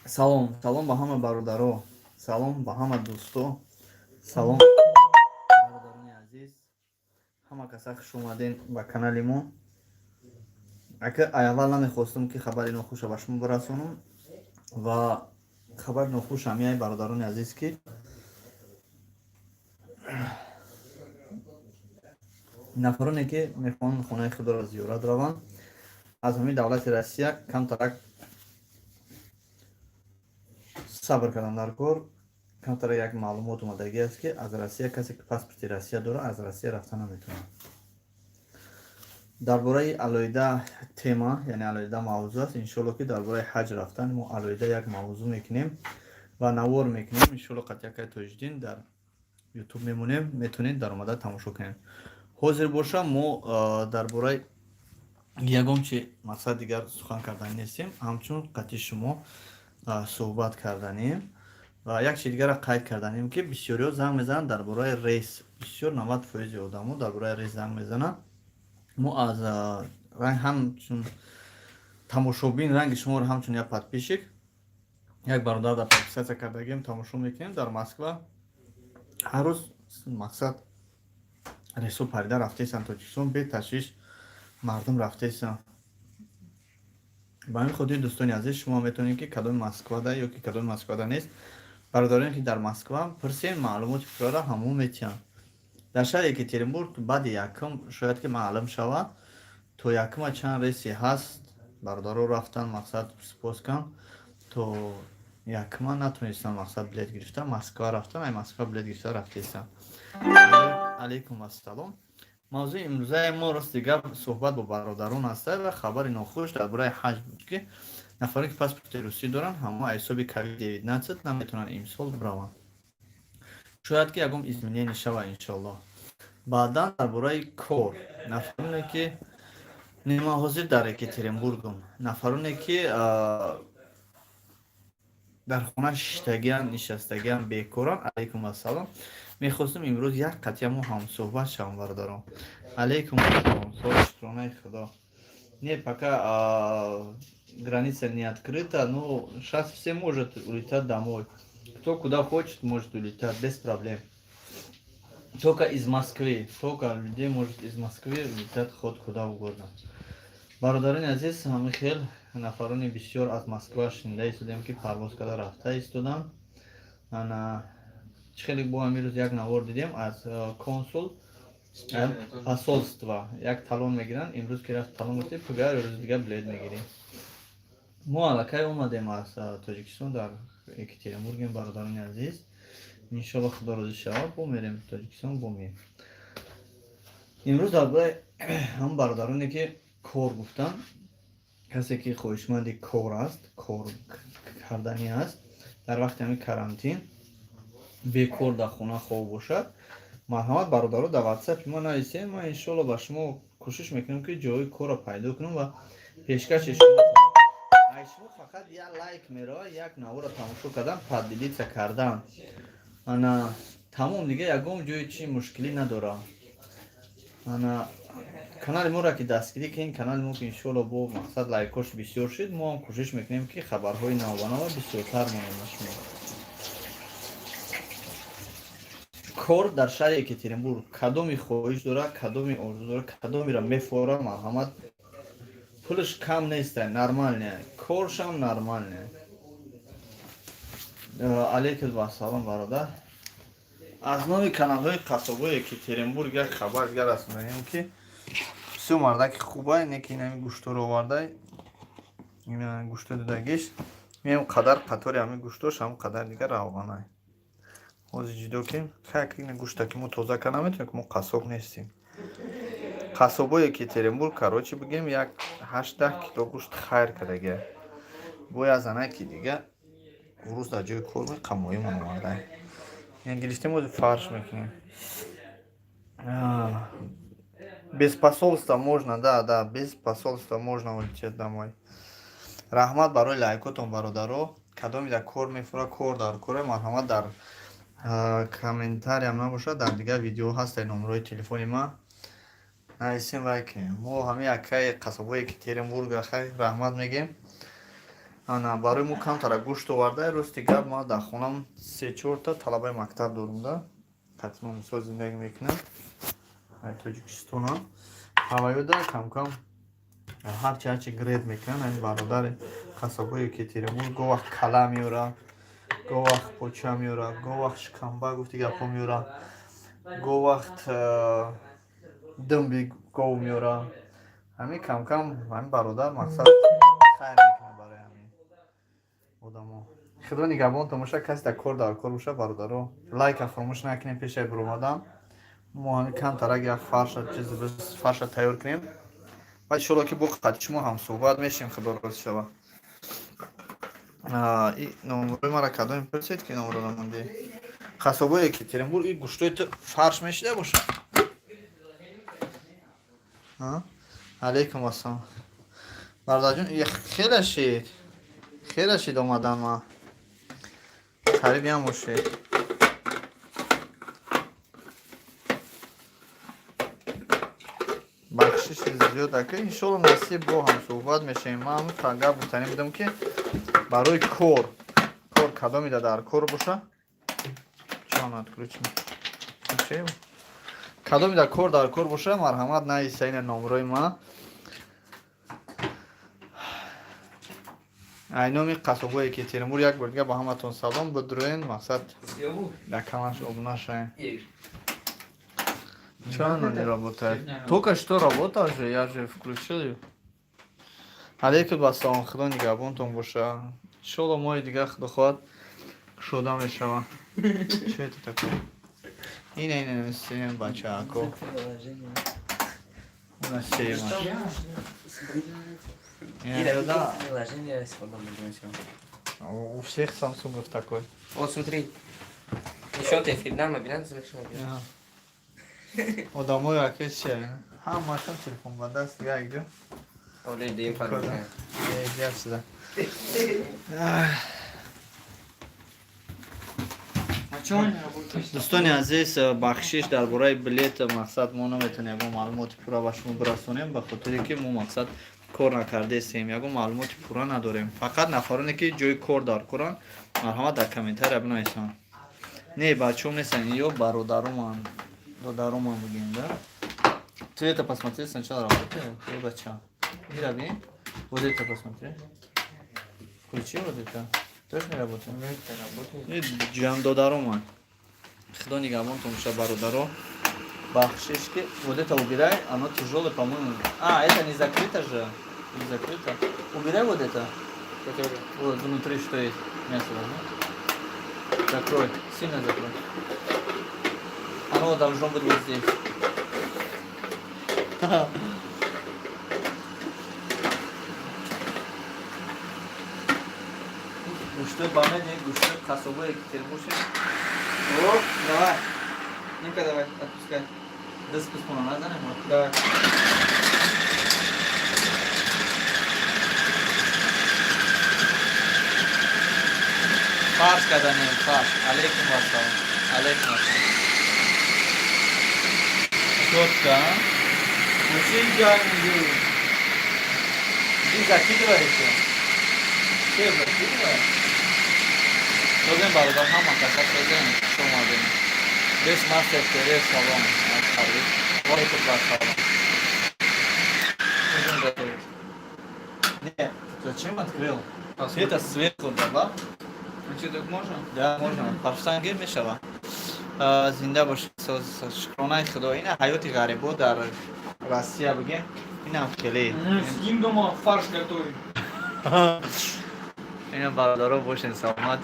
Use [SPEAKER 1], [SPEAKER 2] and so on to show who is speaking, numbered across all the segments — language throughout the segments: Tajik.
[SPEAKER 1] салом ба ҳама бародаро, салом ба ҳама дӯсто, салом бародарони азиз, ҳама каса хуш омадин ба канали мо. Ака аввал намехостам ки хабари нохуша ба шумо бирасонам ва хабари нохушам яй бародарони азиз ки нафароне ки мехоҳанд хонаи худоро зиёрат раванд аз ҳамаи давлати Россия камтарак сабр кардан дар кор. Камтарак як маълумот омадагӣ аст ки аз Россия касе ки паспорти Россия дорад аз Россия рафта наметавонад. дар бораи алоҳида тема, яъне алоҳида мавзӯъ аст. Иншоалло ки дар бораи ҳаҷ рафтан мо алоҳида як мавзӯъ мекунем ва навор мекунем. Иншоалло қатъякай тоҷиддин дар ютуб мемонем, метавонед дар омада тамошо кунед. ҳозир боша мо дар бораи ягон чи мақсад дигар сухан кардан нестем, ҳамчун қатъи шумо суҳбат карданем ва як чи дигара қайд карданем ки бисёриҳо занг мезананд дар бораи рейс. Бисёр 90% одамо дар бораи рейс занг мезананд. мо аз ранг ҳамчун тамошобин ранги шуморо ҳамчун як подписчик як бародар дар подписатсия кардагим тамошо мекунем дар Москва. ҳар рӯз мақсад рейсо парида рафтаистанд Тоҷикистон, бе ташвиш мардум рафтаистанд. ба ҳамин хотир дӯстони азиз, шумо метавонед ки кадоми Москвада ё ки кадоми Москвада нест, бародароне ки дар Москва пурсен маълумоти пурра ҳамон метиҳанд. дар шаҳри Екатеринбург баъди якум шояд ки маълум шавад то якума чанд рейсе ҳаст. бародаро рафтан мақсад спос кам то якума натонистан мақсад билет гирифта Москва рафтан, ай Москва билет гирифта рафтаистанд. алейкум ассалом. мавзӯи имрӯзаи мо рости гап суҳбат бо бародарон аст ва хабари нохуш дар бораи ҳаҷ буд ки нафаре ки паспорти русӣ доранд ҳама аз ҳисоби COVID-19 наметавонанд имсол бираванд. шояд ки ягон изменение шавад иншоалло. баъдан дар бораи кор нафароне ки нема ҳозир дар Екатеринбургом, нафароне ки дар хона шиштагиан нишастагиан бекоран. алейкум ассалом. мехостам имрӯз як қатъия мо ҳамсуҳбат шавам бародарон. алейкум ассалом. шукронаи худо. Не, пока граница не открыта, но сейчас все может улетать домой. Кто куда хочет, может улетать без проблем. Только из Москвы, только людей может из Москвы улетать ход куда угодно. бародарони азиз, ҳамин хел нафарони бисёр аз Москва шинда истодем ки парвоз када рафта истодам. ана чӣ хеле бо амирӯз як навор дидем аз консул посольства як талон мегиранд. имрӯз ки рафт талон гирифтем, пугар рӯзи дигар билет мегирем. мо аллакай омадем аз Тоҷикистон дар Екатеринбургем бародарони азиз. иншоалло худо розӣ шавад бомерем Тоҷикистон бомерем. имрӯз дар бораи ҳам бародароне ки кор гуфтам, касе ки хоҳишманди кор аст, кор карданӣ аст, дар вақти ҳамин карантин бекор дар хона хоб бошад, марҳамат бародаро дар WhatsApp мо нависед. ман иншоалло ба шумо кӯшиш мекунам ки ҷои корро пайдо кунам ва пешкаши шумо ай шумо фақат як лайк меравад, як наворро тамошо кардан, подписатсия кардан, ана тамом дига ягон ҷои чи мушкилӣ надорад. ана канали моро ки дастгирӣ кунед, канали мо ки иншоалло бо мақсад лайкош бисёр шуд, мо ҳам кӯшиш мекунем ки хабарҳои навбанава бисёртар монем ба шумо. кор дар шаҳри Екатеринбург кадоми хоҳиш дорад, кадоми орзу дорад, кадомиро мефорад, марҳамат пулш кам нест, нормальне, коршам нормальне. алейкум ассалом бародар. аз нови каналҳои қасобои Екатеринбург як хабар дигар аст меем ки бисёр мардаки хубай не ки инами гӯшторо овардай, ина гӯшто дидагиш меем қадар қатори ҳами гӯштош ҳам қадар дигар равғанай. ҳозир ҷидо ки як ина гӯшта ки мо тоза карда наметавонем ки мо қасоб нестем. қасобои Екатеринбург карочи бигем як 8-10 кило гӯшт хайр кардагия. боя занаки дига урӯз дар ҷои кор меқамоимон омадай. Ин гирифтем ӯзи фарш мекунем. Без посольства можно, да, без посольства можно улететь домой. Раҳмат барои лайкотон бародаро. Кадоми дар кор мефора, кор дар кора, марҳамат дар комментариям набошад, дар дигар видео ҳаст номерои телефони ман. Найсин вайки. Мо ҳами якай қасобое ки Теренбург ахай раҳмат мегем. Ана барои мо камтара гӯшт оварда рости гап ма дар хонам 3-4 та талабаи мактаб дорам да. Қатима мисол зиндагӣ мекунам. Ай Тоҷикистона. Ҳаваёда кам-кам ҳарчи гред мекунан. Айн бародари қасобое ки Теренбург го вақт кала меорад, го вақт поча меорад, го вақт шиканба гуфти гапҳо меорад, го вақт дымби гов меорад. Ҳами кам-кам ҳами бародар мақсад хайр мекунад барои ҳамин одамо. Худо нигабон тамоша каси дар кор боша бародаро лайка фаромӯш накунем пешаи биромадан. Мо ҳами камтарак як фарша тайёр кунем. ва иншоалло ки бо қати шумо ҳам суҳбат мешавем. Худо розӣ шавад. номрои мара кадом мепурсед ки номро намонди? Қасобое ки Теренбург и гӯштои ту фарш мешида боша? алейкум ассалом. Бародарҷон хеле шид омадан ма. Қариб ям бошед. бахшиши зиёд ака иншоалло насиб бо ҳам суҳбат мешавем. ман гап гуфтанӣ будам ки барои кор кадомида дар кор боша? чон отключим. Кадомида кор дар кор боша? Марҳамат наисаина номрои ма. ай номи қасобое ки Теренбург як бор дига ба ҳаматон салом бидуроен. мақсад якамаш обуна шавем. Чё оно не работает? Только что работал же, я же включил ее. Алейкум ассалом, худо нигабонтон боша. Иншоалло мои дига худо хоҳад кушода мешава. Чё это такое? Ин сем бачако. На сема. У всех Samsungов такой.
[SPEAKER 2] Вот смотри. Еще ты фидна, мобилен завершил.
[SPEAKER 1] Одамой акече. Ҳамашон телефон ба даст дига иҷо.
[SPEAKER 2] Оле дем фармош.
[SPEAKER 1] Гап сюда. дӯстони азиз, бахшиш дар бораи билет мақсад мо наметавонем ягон маълумоти пурра ба шумо бирасонем, ба хотире ки мо мақсад кор накардестем, ягон маълумоти пурра надорем. Фақат нафароне ки ҷои кор дар коранд, марҳамат дар комментария бинависанд. Не бачаҳом нестанд, ё бародаруман, додаруман бигем, да? Ты это посмотри сначала, работает? Ты бача. Ира, бин? Вот это посмотри. Включи вот это. Тоже не работает?
[SPEAKER 2] Это работает.
[SPEAKER 1] Ҷам додаруман. Худо нигабонтон боша бародаро. Бахшишки. Вот это убирай, оно тяжелое, по-моему. Это не закрыто же. Не закрыто. Убирай вот это.
[SPEAKER 2] Который?
[SPEAKER 1] Вот внутри что есть. Мясо возьми. Закрой. Сильно закрой. Оно должно быть вот здесь. Гӯштой бамеде, гӯштой қасобое ки Теренбург.
[SPEAKER 2] О, давай. Ну-ка давай, отпускай.
[SPEAKER 1] Дас пускона назанем.
[SPEAKER 2] Давай.
[SPEAKER 1] Фарш каданем, фарш. Алейкум ассалом. Алейкум ассалом. Четко. Очень идеально. Ты закидываешь? Ты закидываешь? Додем бародар ҳама каса додем шумо дем. Бес мастер тере салон. Вот это два салон. Будем готовить. Нет, зачем открыл? Это сверху, да?
[SPEAKER 2] А что, так можно?
[SPEAKER 1] Да, можно. Парфсангир мешава. Зинда бошед. Шукронаи худо. Ина ҳаёти ғарибо дар Россия бигем. Инам хеле.
[SPEAKER 2] Сидим дома, фарш готовим.
[SPEAKER 1] Ина бародаро бошен саломат.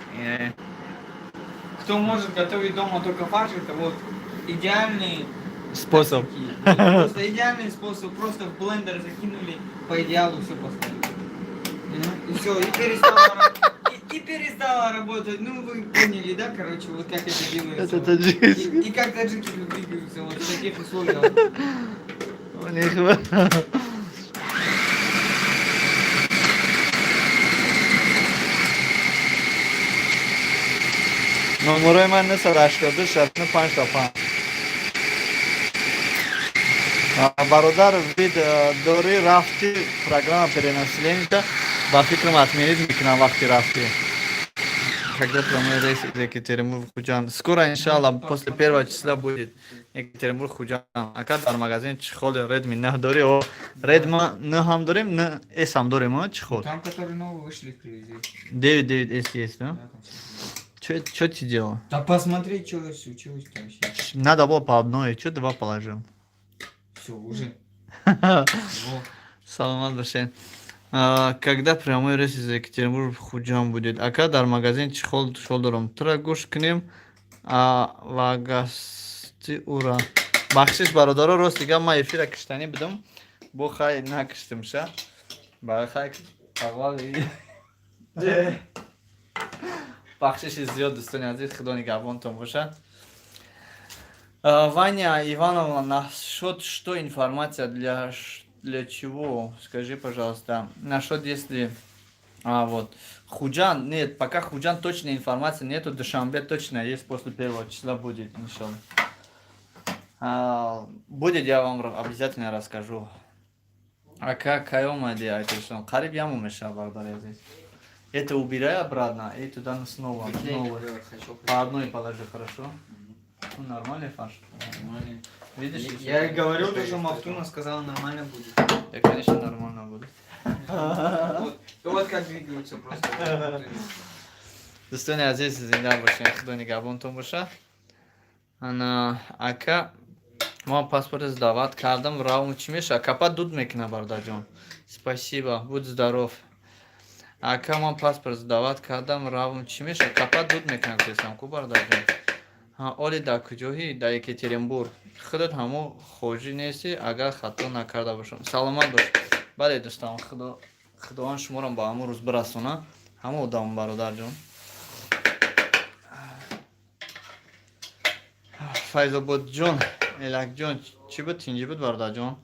[SPEAKER 2] Кто может готовить дома только фарш, это вот идеальный
[SPEAKER 1] Способ.
[SPEAKER 2] Просто идеальный способ. Просто в блендер закинули, по идеалу все поставили. И все, и перестала работать. Ну, вы поняли, да, короче, вот как это делается.
[SPEAKER 1] Это таджикский.
[SPEAKER 2] И как таджики двигаются вот в таких условиях.
[SPEAKER 1] У них номерои ман 082 65 5. Бародар, вид дори рафти программа перенаселения, ба фикрам отменить мекунам вақти рафти. Когда прямой рейс из Екатеринбург Худжан. Скоро, иншаллах, после 1 числа будет Екатеринбург Худжан. Ака дар магазин чехол Redmi не дори, о Redmi не хам дорим, не S хам дорим, о чехол.
[SPEAKER 2] Там, которые новые вышли, привези.
[SPEAKER 1] 9.9S есть, да?
[SPEAKER 2] Да, там все.
[SPEAKER 1] Что ты делал?
[SPEAKER 2] Да посмотри, что случилось там вообще.
[SPEAKER 1] Надо было по одной, что два положил?
[SPEAKER 2] Все, уже. Во.
[SPEAKER 1] Саламат Башен. Когда прямой рейс из Екатеринбурга в Худжан будет? Ака дар магазин чехол дорам. Тура гуш кунем, вагасти ура. Бахшиш бародаро рост дига ма эфира киштани будам. Бо хай накиштим ша. Ба хай аввал бахшиш зиёд дӯстони азиз, худо нигоҳбонтон бошад. Ваня Ивановна, насчет что информация для чего? Скажи, пожалуйста. Насчет если... вот. Худжан, нет, пока Худжан точной информации нету, Душанбе точно есть, после 1 числа будет, иншаллах. Будет, я вам обязательно расскажу. А как Кайома делает, что Кариб яму мешал благодаря здесь. Это убирай обратно и туда снова. По одной положи, хорошо? Ну, нормальный фарш.
[SPEAKER 2] Нормально.
[SPEAKER 1] Видишь?
[SPEAKER 2] Я и говорил, что Мафтуна сказала, нормально будет.
[SPEAKER 1] Да, конечно, нормально будет.
[SPEAKER 2] Вот как двигаются просто.
[SPEAKER 1] Достойный азиз, зинда бошен, худо нигоҳбонтон бошад. Ана ака мо паспорт сдават кардам, равм чӣ мешавад? Капа дуд мекунад бародарҷон. Спасибо, будь здоров. Ака мо паспорт сдават кардам, равм чӣ мешавад? Капа дуд мекунад гуфтам ку бародарҷон. Оли дар куҷоҳӣ? Дар Екатеринбург. Худот ҳамо хоҷӣ нести, агар хато накарда бошам. Саломат бош. Бале дӯстам, худованд шуморо ба ҳамон рӯз бирасона. Ҳамо одам бародарҷон. Файзободҷон, Элакҷон, чӣ буд? Тинҷӣ буд бародарҷон?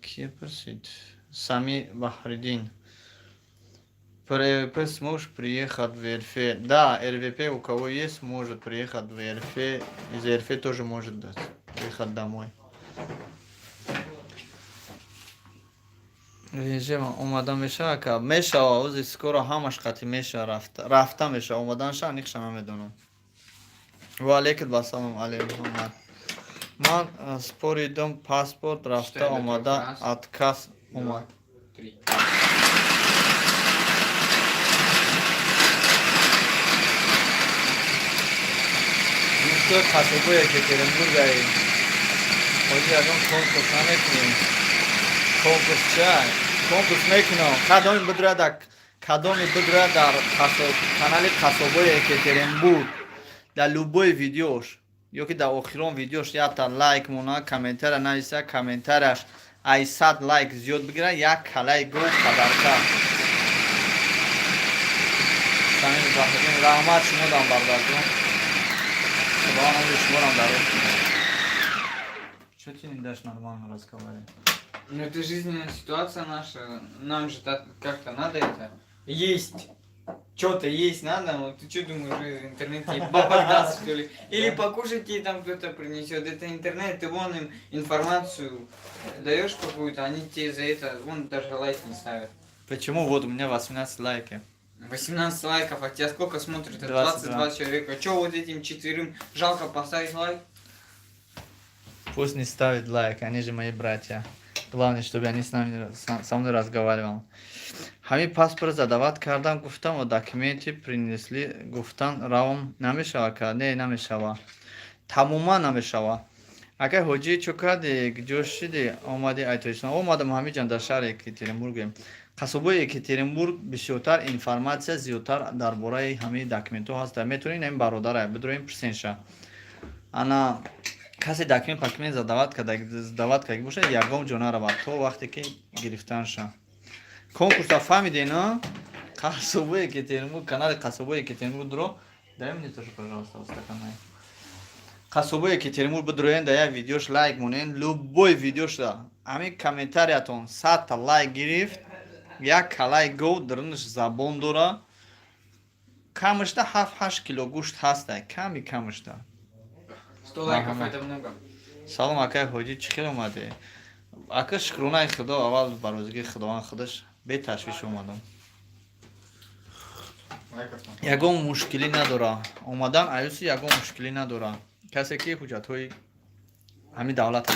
[SPEAKER 1] Ки пурсид? Сами Баҳриддин. РВП сможешь приехать в РФ? Да, РВП у кого есть, может приехать в РФ. Из РФ тоже может приехать домой. Режим омадан меша, ака мешава узи скоро ҳамаш қати меша рафта меша омадан ша никша намедонам. Ва алейкум ассалом алейкум. Ман споридам паспорт рафта омада отказ омад.
[SPEAKER 2] 3.
[SPEAKER 1] Что хасубу Екатеринбурга и ходи ягон конкурс намекунем. Конкурс чай. Конкурс мекунем. Кадоми будрояд дар канали хасубу Екатеринбург. Дар любой видеош. Ёки дар охирон видеош якта лайк мона, комментария нависа, комментарияш ай 100 лайк зиёд бигира, як калай гӯ қадарка. Самин Баҳриддин, раҳмат шумо дам бародарҷон. Что ты не дашь нормально разговаривать?
[SPEAKER 2] Ну это жизненная ситуация наша. Нам же так как-то надо это. Есть. Что-то есть надо. Вот ты что думаешь, в интернете бабок даст, что ли? Или покушать тебе там кто-то принесет. Это интернет, ты вон им информацию даешь какую-то, они тебе за это вон даже лайк не ставят.
[SPEAKER 1] Почему? Вот у меня 18 лайков.
[SPEAKER 2] 18 лайков, а тебя сколько смотрит?
[SPEAKER 1] 22
[SPEAKER 2] 22 человека. Че вот этим 4 жалко поставить лайк?
[SPEAKER 1] Пусть не ставят лайк, они же мои братья. Главное, чтобы они со мной разговаривали. Хами паспорт задават кардам, гуфтам, документы принесли, гуфтан, равм намешава ка? Не, намешава. Тамома намешава. Ака ходжи чо карди, ҷо шиди, омади айтоишна. Омадам ҳамиҷан дар шаҳри Екатеринбургем. Қасобаи Екатеринбург бисёртар информация зиёдтар дар бораи ҳамаи документҳо ҳаст. Метавонед ин бародара бидроем пурсенша. Ана касе документ задават карда бошад, ягон ҷо наравад то вақте ки гирифтанша. Конкурса фаҳмиден, Қасобаи Екатеринбург, канали Қасобаи Екатеринбургро дай мне тоже, пожалуйста, стаканай. Қасобаи Екатеринбург бидроен да як видеош лайк монен, любой видеошда ҳамин комментариятон 100 лайк гирифт. Як калай гов дарунаш забон дора. Камышта 7-8 кило гӯшт ҳаста. Камишта.
[SPEAKER 2] 100 лайков это много.
[SPEAKER 1] салом акай ҳоҷӣ чӣ хел омадӣ? Ака шукрунаи худо, аввал ба розигии худованд худаш беташвиш омадам. Ягон мушкилӣ надора. Омадан аюси ягон мушкилӣ надора. Касе ки ҳуҷҷатҳои ҳамин давлат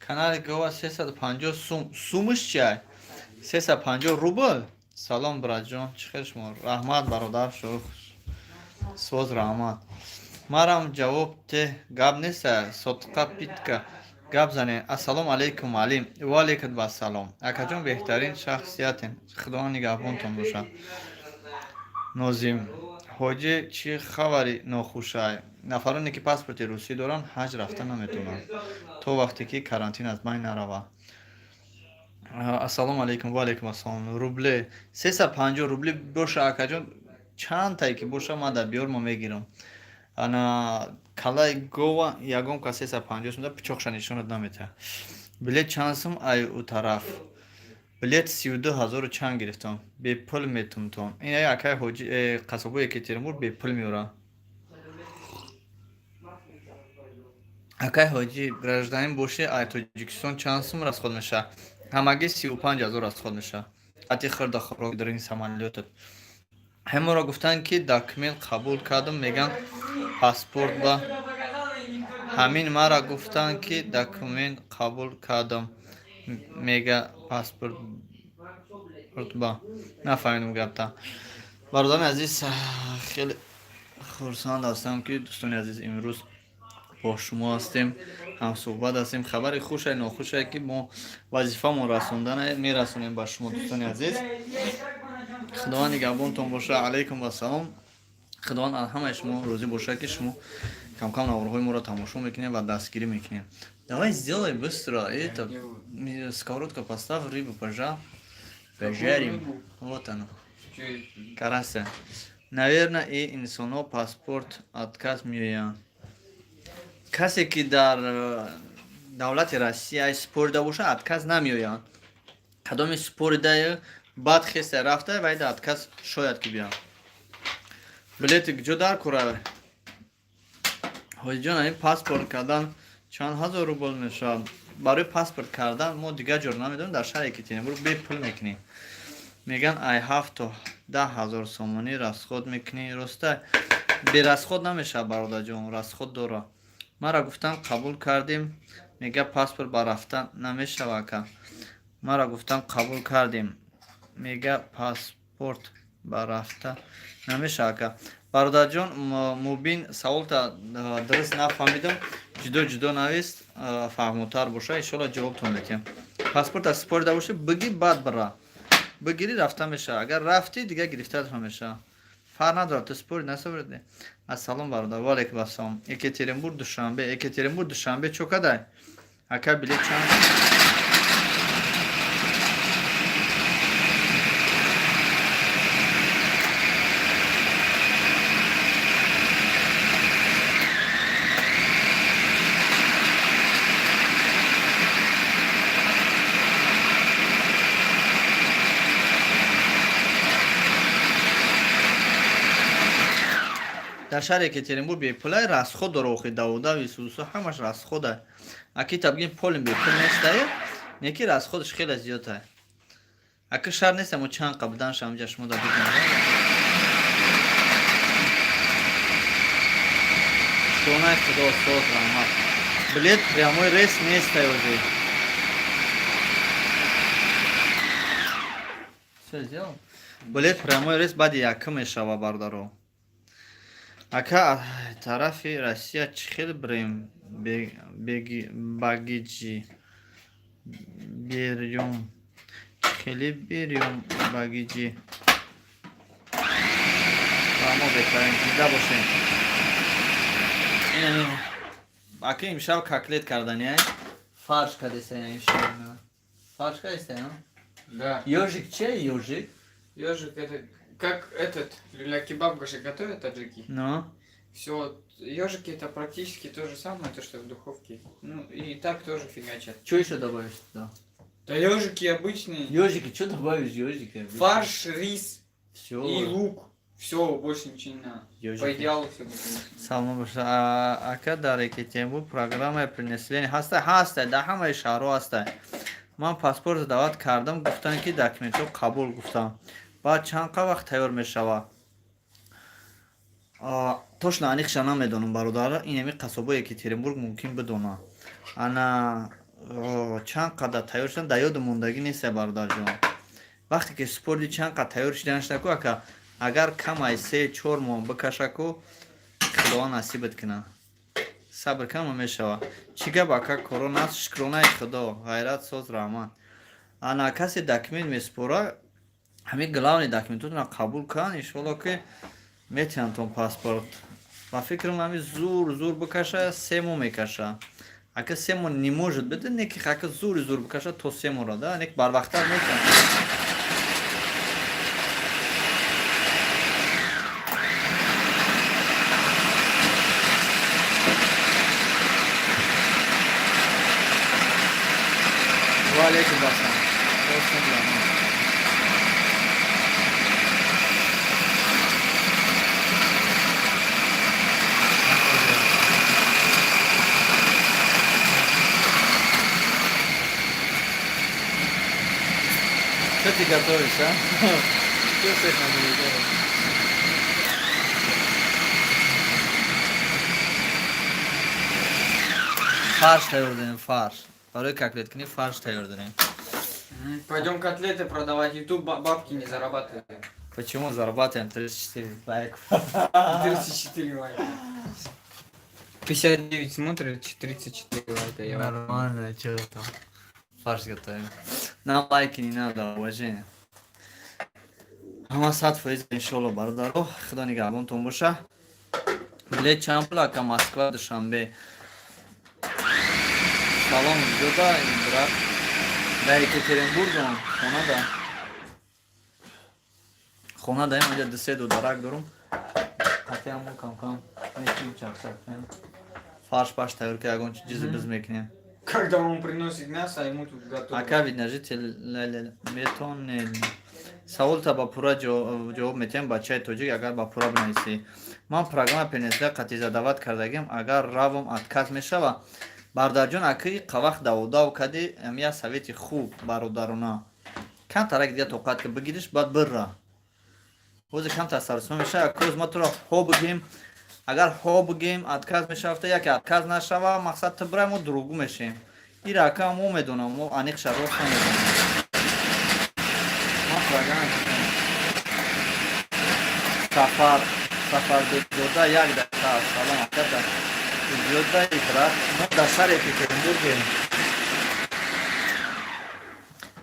[SPEAKER 1] канали гова 350 сум. Сумш чиай? 350 рубл? Салом братҷон, чӣ хел шумо? Раҳмат бародар шух. Соз раҳмат. Марам ҷавоб те гап неста, содқа питка гап зане. Ассалому алайкум алим. Ва алайкум ассалом. Акаҷон беҳтарин шахсиятен. Худованд нигаҳбонтон бошад. Нозим ҳоҷӣ чӣ хабари нохушай? Нафароне ки паспорти русӣ доранд ҳаҷ рафта наметавонанд то вақте ки карантин аз байн наравад. Ассалому алайкум. Ва алайкум ассалом. Рубле 350 рубли боша акаҷон, чанд тай ки боша ман дар биёр ма мегирам. Ана калаи гова ягон ка 350 сум да пичоқша нишонат наметаҳад. Билет чанд сум ай у тараф? Билет 32000 чанд гирифтам. Бепул метумтон. Ин акай ҳоҷи қасобу Екатеринбург бепул меорад. Акай ҳоҷӣ гражданин боши ай Тоҷикистон чанд сум расход мешавад? Ҳамагӣ 35000 расход мешавад. Ати хурда хӯрок дар ин самолётат. Ҳамаро гуфтанд ки документ қабул кардам, меган паспорт ба. Ҳамин мара гуфтанд ки документ қабул кардам, мега паспорт ба. Нафаҳмидам гапта. Бародари азиз, хеле хурсанд ҳастам ки дӯстони азиз имрӯз бо шумо ҳастем, ҳамсуҳбат ҳастем. Хабари хушай нохушай ки мо вазифамон расондане мерасонем ба шумо дӯстони азиз. Худованд нигаҳбонтон боша. Алайкум ассалом. Худованд аз ҳамаи шумо розӣ бошад ки шумо кам-кам наворҳои моро тамошо мекунед ва дастгирӣ мекунед. Давай сделай быстро это. Сковородка поставь, рыбу пожарим. Вот оно. Карася. Наверное, и инсоно паспорт отказ меоянд. Касе ки дар давлати Россия спорида боша отказ намеоянд. Кадоми спорида баъд хеста рафта вайда отказ шояд ки биям. Билети куҷо дар кора? Ҳоҷиҷон, ин паспорт кардан чанд ҳазор рубл мешавад. Барои паспорт кардан мо дигар ҷо намедонем, дар шаҳри Екатеринбург бепул мекунем. Меган ай 7 то 10000 сомонӣ расход мекунӣ. Роста берасход намешавад бародарҷон, расход дора. Мара гуфтам қабул кардем, мега паспорт ба рафтан намешавад ка. Мара гуфтам қабул кардем, мега паспорт ба рафта намешавад ка. Бародарҷон, мубин саволта дуруст нафаҳмидам, ҷудо навист, фаҳмотар боша, иншоалло ҷавобтон медиҳам. Паспорта спорида боша бигӣ баъд бара. Бигирӣ рафта мешавад. Агар рафтӣ дигар гирифтат ҳам мешавад. Фарқ надорад, ту спорид насабиди. Ассалом бародар. Ва алайкум ассалом. Екатеринбург душанбе. Екатеринбург душанбе чо кадай? Ака билет чанд? дар шаҳри Екатеринбург бепулай расход дора охи 12 Исусу ҳамаш расхода. Аки табгин полин бепул нестае, неки расходш хеле зиёдае. Аки шаҳр неста мо чанд қабдан шамҷа шумо да бидем. Шонай худо соз раҳмат. Билет прямой рейс неста ёзе. Всё сделал? Билет прямой рейс баъди якум мешава бардаро. Ака тарафи Россия чӣ хел брем багиҷи берём? Чӣ хели берём багиҷи? Мо беҳтарин дида бошем. Ака имшаб котлет кардани, фарш кадеса имшаб. Фарш кадеса?
[SPEAKER 2] Да.
[SPEAKER 1] Ёжик чия ёжик?
[SPEAKER 2] Ёжик это как этот люля-кебаб же готовят таджики.
[SPEAKER 1] Ну,
[SPEAKER 2] Все, ежики это практически то же самое, то что в духовке. Ну и так тоже фигачат.
[SPEAKER 1] что еще добавишь туда?
[SPEAKER 2] Да ежики обычные.
[SPEAKER 1] Ежики, что добавишь ежики?
[SPEAKER 2] Фарш, рис
[SPEAKER 1] Все.
[SPEAKER 2] и лук. Все, больше ничего не надо.
[SPEAKER 1] Ёжики.
[SPEAKER 2] По идеалу все будет.
[SPEAKER 1] Салом баша. Ака дар Екатеринбург программаи принесения ҳаста, дар ҳамаи шаҳрҳо ҳаста. Ман паспорт дават кардам, гуфтанд ки документҳо қабул гуфтам. Баъд чанд вақт тайёр мешавад? Точно аниқша намедонам бародар, инами қасобаи Екатеринбург мумкин бидона. Ана чанд қадар тайёр шудан дар ёдам мондагӣ нест бародарҷон. Вақте ки супорди чанд қадар тайёр шиданашдаку ака агар камай 3-4 моҳ бикашаку худованд насибат кина. Сабр кама мешава. Чӣ гап ака коро нас шукронаи худо, ғайрат соз раҳмат. Ана касе документ месупора, ҳамин главни документотона қабул кан, иншоалло ки метиҳам тон паспорт. Ба фикрам ҳамин зур бикаша 3 моҳ мекаша. Ака 3 моҳ не может биде, не ки ака зур бикаша то 3 моҳро да, не барвақттар метиҳам. Валейкум ассалом. Что ты готовишь, а? Что с этим надо делать? Фарш тайёр дорем, фарш. Барои котлеткини фарш тайёр дорем.
[SPEAKER 2] Пойдем котлеты продавать. YouTube бабки не зарабатывает.
[SPEAKER 1] Почему зарабатываем 34 лайков?
[SPEAKER 2] 34 лайка. 59 смотрит, 34 лайка. Я
[SPEAKER 1] Нормально, что там? Фарш готовим. Нам лайки не надо, уважение. Ама 100% иншалло бародаро. Худо нигаҳбонтон боша. Билет чанд пул ака Москва Душанбе. Салом ҷода брат. Дар Екатеринбургом хона даем оҷа дуседу дарак дорум. Қатиаму кам нечим чақсак. Фарш паш тайёр ки ягон чизи биз мекунем.
[SPEAKER 2] Когда он приносит мясо, ему тут готово.
[SPEAKER 1] Ака видна жители метон савол та ба пура ҷавоб метиҳем ба чай тоҷик агар ба пура бинависӣ. Ман программа пенесля қатъиза дават кардагим агар равом отказ мешава. Бародарҷон акаи қавақ даводав кади я совети хуб бародарона. Кам тарак дига тоқат ки бигириш баъд бирра. Бози кам tasarrufma мешава. Акоз ма туро ҳо бигем. Агар ҳо бигем отказ мешавафта яке отказ нашава мақсад ти бирай мо дурӯгӯ мешем. Ира ака мо медонам мо аниқша рост намедонам. Ма программа сафар дода як даста салом акада. Ҷодаи брат, мо дар шаҳри Екатеринбургем.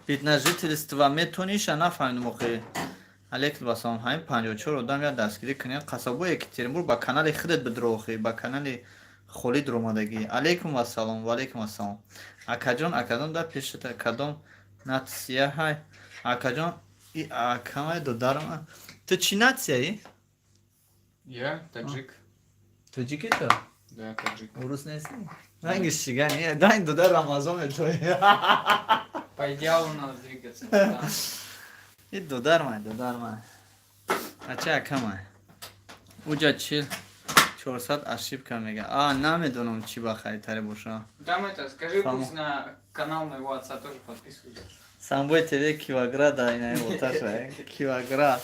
[SPEAKER 1] Видна жительства метониша нафаҳмидум охи. Алейкум ассалом. Ҳамин 54 одам я дастгирӣ кунем. Қасобаи Екатеринбург ба канали худат бидро охи, ба канали Холид ромадагӣ. Алейкум ассалом, ва алейкум ассалом. Акаҷон дар пешата кадом натсияҳай. Акаҷон и акамай додарма. Ту чӣ натсияи?
[SPEAKER 2] Я таджик.
[SPEAKER 1] Тоҷики ту?
[SPEAKER 2] Да, таджик.
[SPEAKER 1] Урус нести? Ранги шигани. Дай додар Рамазон метои.
[SPEAKER 2] По идеалу надо двигаться. Да.
[SPEAKER 1] И додармай. Ача акамай. Уҷа 400 ошибка мега. Намедонам чӣ ба хайтаре боша.
[SPEAKER 2] Там это, скажи, пусть на канал моего отца тоже подписываются.
[SPEAKER 1] Самбой ТВ Килоград айна оташа. Килоград.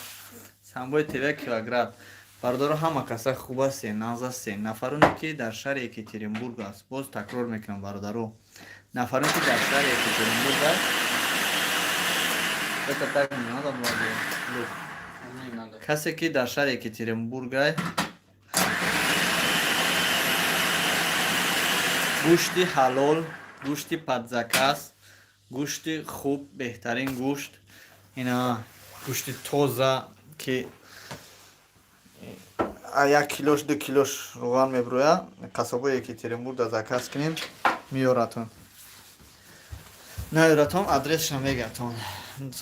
[SPEAKER 1] Самбой ТВ Килоград. Бародаро ҳама каса хуб астен, нағз астен. Нафароне ки дар шаҳри Екатеринбург аст. Боз такрор мекунам бародаро. Нафароне ки дар шаҳри Екатеринбург аст. Это так не надо было делать.
[SPEAKER 2] Не надо.
[SPEAKER 1] Касе ки дар шаҳри Екатеринбург аст. гӯшти ҳалол, гӯшти падзакас, гӯшти хуб, беҳтарин гӯшт. Ина гӯшти тоза ки 1 килош 2 килош роған меброяд. Қасобаи Екатеринбургда заказ кунем, миёратон. Наёратон адресша мегатон.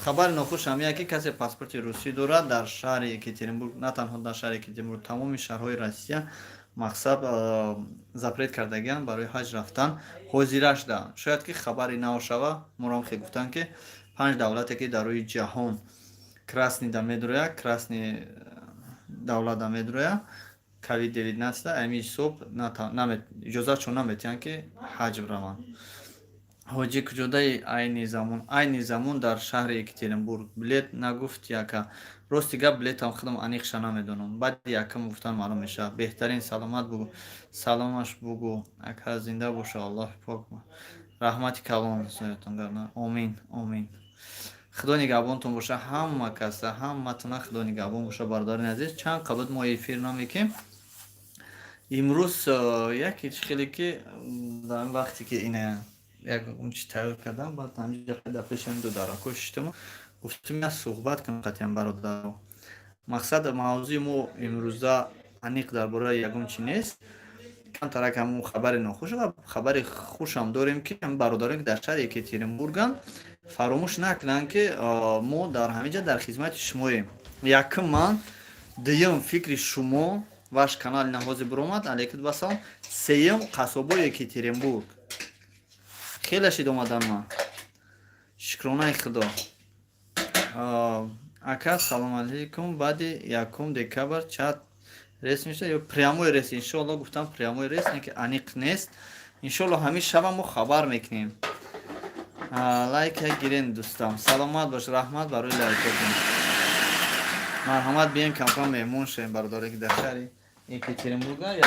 [SPEAKER 1] хабари нохушам яке касе паспорти русӣ дорад дар шаҳри Екатеринбург, на танҳо дар шаҳри Екатеринбург, тамоми шаҳрҳои Россия мақсад запрет кардагиянд барои ҳаҷ рафтан. Ҳозира шуда. Шояд ки хабари наошава, морам хе гуфтанд ки 5 давлате ки дар рӯи ҷаҳон красни да медрояд, красни давлат да медрояд, COVID-19 ами ҳисоб иҷозатшон наметиҳанд ки ҳаҷ раванд. ҳоҷи куҷодаи айни замон дар шаҳри Екатеринбург билет нагуфт яка. Рости гап билетам худам аниқша намедонам. Баъди якам гуфтан маълум мешавад. Беҳтарин саломат бугу, саломаш бугу, ака зинда боша, Аллоҳи пок раҳмати калон соятон гарна. Омин, омин. Худо нигаҳбонтон боша, ҳама каса, ҳаматона худо нигаҳбон боша. Бародари азиз, чанд қабат мо эфир намекем. Имрӯз яке хеле ки дар вақте ки ина як унчи тайёр кардам, баъд ҳамҷа дар пешам ду дарако шиштам, гуфтам я суҳбат кунам қатъиян бародаро. Мақсад мавзӯи мо имрӯза аниқ дар бораи ягон чи нест. Камтарак ҳамун хабари нохуш ва хабари хушам дорем ки бародароне ки дар шаҳри Екатеринбурганд фаромӯш накунанд ки мо дар ҳамиҷа дар хизмати шумоем. Якум ман, дуюм фикри шумо ваш канали наҳози биромад, алайкум вассалом. Сеюм қасобои Екатеринбург. Хеле шид омадан ман. Шукронаи худо. Ака салом алейкум. Баъди 1 декабр чат рейс мешуда ё прямой рейс, иншоалло гуфтам прямой рейс, не ки аниқ нест. Иншоалло ҳамин шаба мо хабар мекунем. Лайка гирен дӯстам. Саломат бош, раҳмат барои лайкотон. Марҳамат бием камкам меҳмон шавем бародаре ки дар шаҳри Екатеринбург 1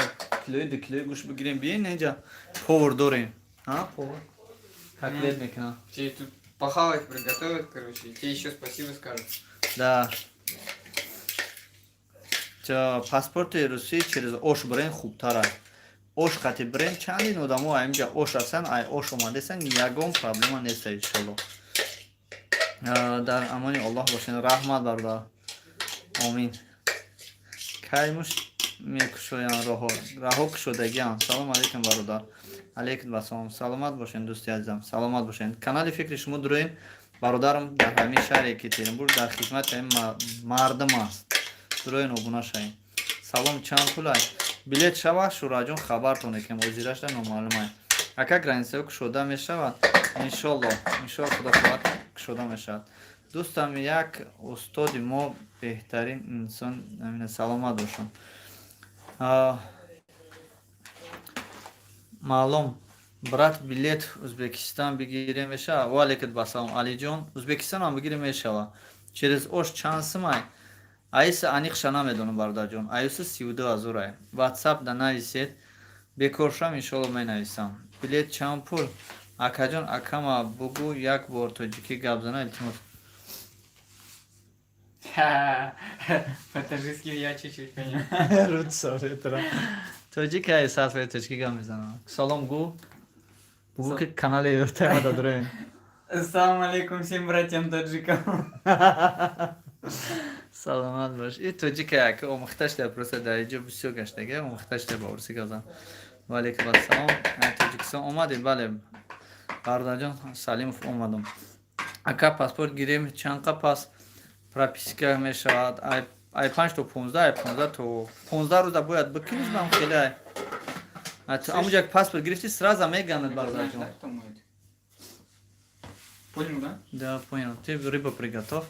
[SPEAKER 1] килои 2 килои гӯшт бигирем, биен инҷа повар дорем. Повар котлет мекунам.
[SPEAKER 2] Тебе тут похавать приготовят, короче, и тебе еще спасибо скажут.
[SPEAKER 1] Да. Паспорти русӣ через ош бирен хубтар аст. Ош қати бирен чандин одамо аинҷа ош ҳастанд, ай ош омадесан, ягон проблема нест иншоалло. Дар амони Аллоҳ бошен. Раҳмат бародар. Омин. Каймуш мекушоян раҳо кушодагиам. Салом алейкум бародар. Алейкум вассалом. Саломат бошен дӯсти азизам. Саломат бошен. Канали фикри шумо дуроин бародарам дар ҳамин шаҳри Екатеринбург дар хизмати мардум аст. Дуроин обуна шавем. Салом чанд пул аст? Билет шава Шураҷон хабартон екем озирашда номаълумай. Ака границаҳо кушода мешавад. Иншоалло худо хоҳад кушода мешавад. Дӯстам як устоди мо беҳтарин инсон саломат бошам. Маълум брат билет Узбекистон бигирем мешава. Ва алейкум вассалом Алиҷон. Узбекистон ҳам бигирем мешава. Через ош чанд сумай? Айса аниқша намедонам бародарҷон. Айса 32 000 ай. WhatsApp да нависед. Бекоршам иншоалло менависам. Билет чанд пул? Акаҷон акама бугу як бор тоҷикӣ гап зана илтимос.
[SPEAKER 2] По-таджикски я чуть-чуть понимаю.
[SPEAKER 1] Тоҷик ай сарфаи тоҷикӣ гап мезанам. Салом гу. Бугу ки канали тема дорем.
[SPEAKER 2] Ассаламу алейкум всем братьям таджикам.
[SPEAKER 1] Саломат бош. И тоҷика яка омӯхташда просто дар инҷо бисёр гаштага, омӯхташда ба урси газам. Ва алейкум ассалом. Тоҷикистон омадед? Бале. Бародарҷон Салимов омадам. Ака паспорт гирем чанқа пас прописка мешавад. Ай 5 то 15, ай 15 то 15 рӯза бояд бикуниш бам хеле ай. Амуҷак паспорт гирифти сразу меганад бародарҷон.
[SPEAKER 2] Понял, да?
[SPEAKER 1] Да, понял. Ты рыба приготовь.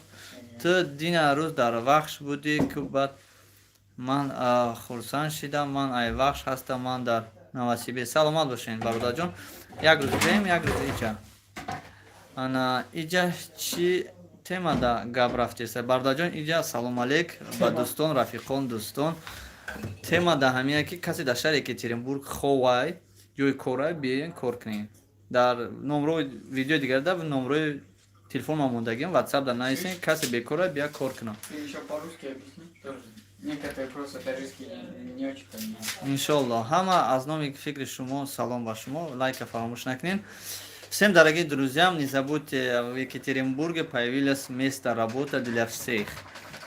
[SPEAKER 1] Ты дина рӯз дар вахш будӣ ки баъд ман хурсанд шидам, ман ай вахш ҳастам, ман дар Новосибирск. Саломат бошен бародарҷон. Як рӯз бем, як рӯз иҷа. Ана иҷа чи тема да гап рафтеса. Бародарҷон иҷа салом алейк ба дӯстон, рафиқон, дӯстон. Тема да ҳамина ки касе дар шаҳри Екатеринбург ховай ҷои корай биен кор кунем. Дар номрои видео дигарда номрои телефон мамондагим WhatsApp да нависем, касе бекора бия кор кунам.
[SPEAKER 2] Ты еще по-русски объясни тоже. Некоторые просто таджикский не очень понимают.
[SPEAKER 1] Иншалло. Ҳама аз номи фикри шумо салом ба шумо. Лайка фаромӯш накунед. Всем дорогие друзья, не забудьте, в Екатеринбурге появилось место работы для всех.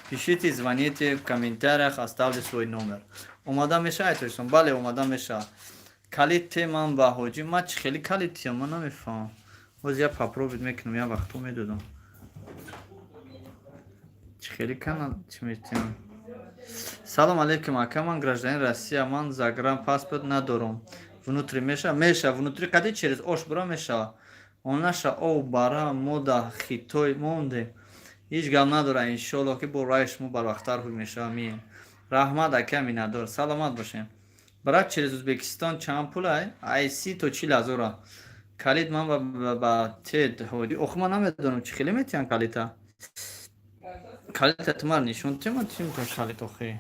[SPEAKER 1] Пишите, звоните в комментариях, оставьте свой номер. Омада мешает, то есть он бале омада мешает. Калит темам ба ҳоҷи ма чи хеле калит тема намефаҳмам. Боз я попробовать мекунам, я вақту медодам. Чихели канал чӣ метиҳам? Салом алейкум ака, ман гражданин Россия, ман загранпаспорт надорам. Внутри меша, внутри қади через ош бира мешава. Он наша ов бара мода Хитой монде. Ҳеҷ гап надора, иншоалло ки бо раи шумо барвақттар ҳуй мешава мием. Раҳмат ака миннатдор. Саломат бошем. Брат через Узбекистон чанд пулай? Ай 30 то 40 ҳазора. Калид ман ба тед ҳоди. Охи ман намедонам чӣ хеле метиҳам калита. Калита тумар нишон тема тим то калит охи.